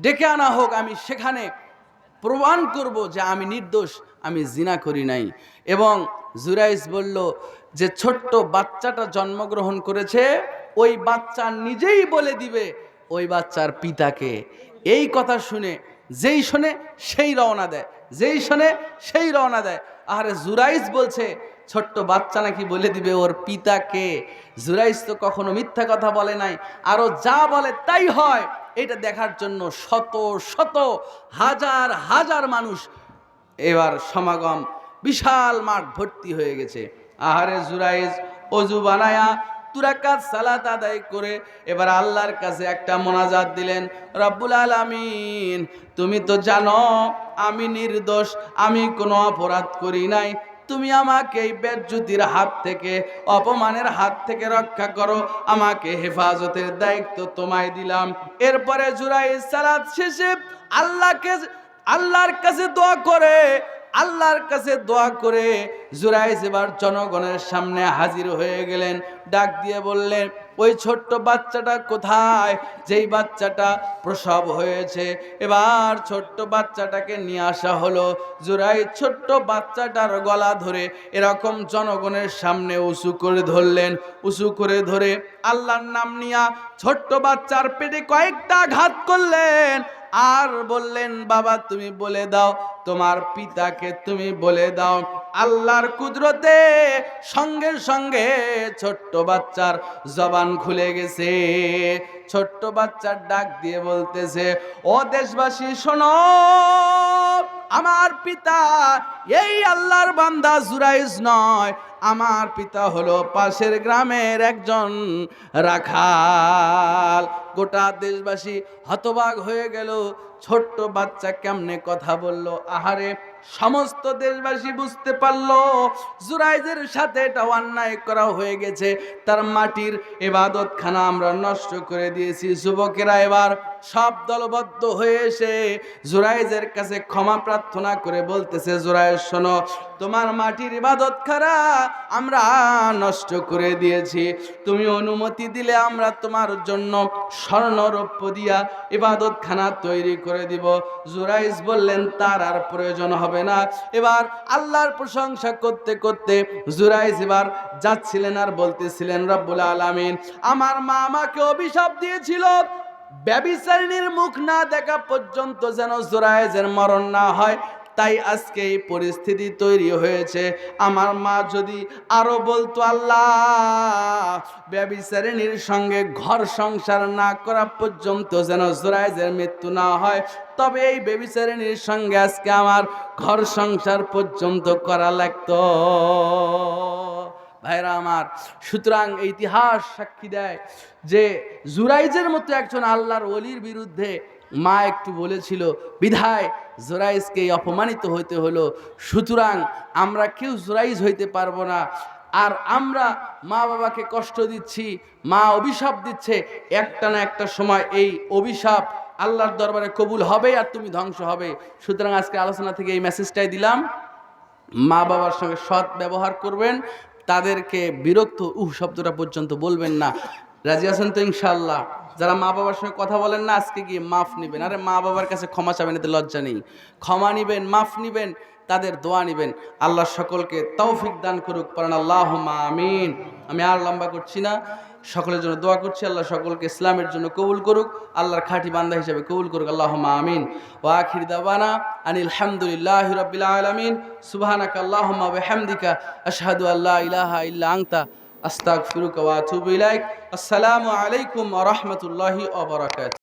ডেকে আনা হোক, আমি সেখানে প্রমাণ করব যে আমি নির্দোষ, আমি জিনা করি নাই। এবং জুরাইজ বলল যে ছোট্ট বাচ্চাটা জন্মগ্রহণ করেছে, ওই বাচ্চা নিজেই বলে দিবে ওই বাচ্চার পিতাকে। এই কথা শুনে যেই শোনে সেই রওনা দেয়, যেই শোনে সেই রওনা দেয়। আরে জুরাইজ বলছে ছোট্ট বাচ্চা নাকি বলে দিবে ওর পিতাকে। জুরাইজ তো কখনো মিথ্যা কথা বলে নাই, আরো যা বলে তাই হয়। এটা দেখার জন্য শত শত হাজার হাজার মানুষ এবার সমাগম, বিশাল মাঠ ভর্তি হয়ে গেছে। আহারে জুরাইজ অজু বানায়া 2 রাকাত সালাত আদায় করে এবার আল্লাহর কাছে একটা মোনাজাত দিলেন, রব্বুল আলামিন তুমি তো জানো আমি নির্দোষ, আমি কোনো অপরাধ করি নাই। তুমি আমাকে এই বেজ্জতির হাত থেকে, অপমানের হাত থেকে রক্ষা করো, আমাকে হেফাজতের দায়িত্ব তোমায় দিলাম। এরপরে জুরাইজ সালাত শেষে আল্লাহর কাছে দোয়া করে জুরাইজ এবার জনগণের সামনে হাজির হয়ে গেলেন। ডাক দিয়ে বললেন, ওই ছোট্ট বাচ্চাটা কোথায়, যেই বাচ্চাটা প্রসব হয়েছে? এবার ছোট্ট বাচ্চাটাকে নিয়ে আসা হলো। জুরাইজ ছোট্ট বাচ্চাটার গলা ধরে এরকম জনগণের সামনে উঁচু করে ধরলেন। উঁচু করে ধরে আল্লাহর নাম নিয়া ছোট্ট বাচ্চার পেটে কয়েকটা আঘাত করলেন। আর বললেন, বাবা তুমি বলে দাও, তোমার পিতাকে তুমি বলে দাও। আল্লাহর কুদরতে সঙ্গে সঙ্গে ছোট্ট বাচ্চার জবান খুলে গেছে। ছোট্ট বাচ্চার ডাক দিয়ে বলতেছে, ও দেশবাসী শোনো, আমার পিতা এই আল্লাহর বান্দা জুরাইজ নয়, আমার পিতা হলো পাশের গ্রামের একজন রাখাল। গোটা দেশবাসী হতবাক হয়ে গেল, ছোট্ট বাচ্চা কেমনে কথা বলল। আহারে, সমস্ত দেশবাসী বুঝতে পারলো জুরাইজের সাথে এটা অন্যায় করা হয়ে গেছে, তার মাটির ইবাদতখানা আমরা নষ্ট করে দিয়েছি। যুবকেরা এবার সব দলবদ্ধ হয়ে এসে জুরাইজের কাছে ক্ষমা প্রার্থনা করে বলতেছে, জুরাইজ শোনো, তোমার মাটির ইবাদতখানা আমরা নষ্ট করে দিয়েছি, তুমি অনুমতি দিলে আমরা তোমার জন্য স্বর্ণ রৌপ্য দিয়া ইবাদতখানা তৈরি করে দিব। জুরাইজ বললেন, তার আর প্রয়োজন হবে না। এবার আল্লাহর প্রশংসা করতে করতে জুরাইজ এবার যাচ্ছিলেন আর বলতেছিলেন, রব্বুল আলামিন আমার মা আমাকে অভিশাপ দিয়েছিল, ব্যভিচারিণীর মুখ না দেখা পর্যন্ত যেন জুরাইজের মরণ না হয়, তাই আজকে এই পরিস্থিতি তৈরি হয়েছে। আমার মা যদি আরো বলতো, আল্লাহ ব্যভিচারিণীর সঙ্গে ঘর সংসার না করা পর্যন্ত যেন জুরাইজের মৃত্যু না হয়, তবে এই ব্যভিচারিণীর সঙ্গে আজকে আমার ঘর সংসার পর্যন্ত করা লাগতো। ভাইরা আমার, সুতরাং ইতিহাস সাক্ষী দেয় যে জুরাইজের মতো একজন আল্লাহর ওলির বিরুদ্ধে মা একটু বলেছিল, বিধায় জুরাইজকে অপমানিত হইতে হলো। সুতরাং আমরা কেউ জুরাইজ হইতে পারবো না। আর আমরা মা বাবাকে কষ্ট দিচ্ছি, মা অভিশাপ দিচ্ছে, একটা না একটা সময় এই অভিশাপ আল্লাহর দরবারে কবুল হবে আর তুমি ধ্বংস হবে। সুতরাং আজকে আলোচনা থেকে এই মেসেজটাই দিলাম, মা বাবার সঙ্গে সৎ ব্যবহার করবেন, তাদেরকে বিরক্ত শব্দটা পর্যন্ত বলবেন না। রাজি আছেন তো ইনশাআল্লাহ? যারা মা বাবার সঙ্গে কথা বলেন না, আজকে গিয়ে মাফ নেবেন। আরে মা বাবার কাছে ক্ষমা চাবেন, এতে লজ্জা নেই। ক্ষমা নিবেন, মাফ নিবেন, তাদের দোয়া নিবেন। আল্লাহ সকলকে তৌফিক দান করুক, পড়েন আল্লাহুম্মা আমিন। আমি আর লম্বা করছি না, সকলের জন্য দোয়া করছি, আল্লাহ সকলকে ইসলামের জন্য কবুল করুক, আল্লাহর খাঁটি বান্দা হিসেবে কবুল করুক, আল্লাহুম্মা আমিন। ওয়া আখির দাওয়ানা আনিল হামদুলিল্লাহি রাব্বিল আলামিন। সুবহানাকা আল্লাহুম্মা ওয়া বিহামদিকা আশহাদু আল্লা ইলাহা ইল্লা আনতা আস্তাগফিরুকা ওয়া আতুবু ইলাইক। আসসালামু আলাইকুম ওয়া রাহমাতুল্লাহি ওয়া বারাকাতুহু।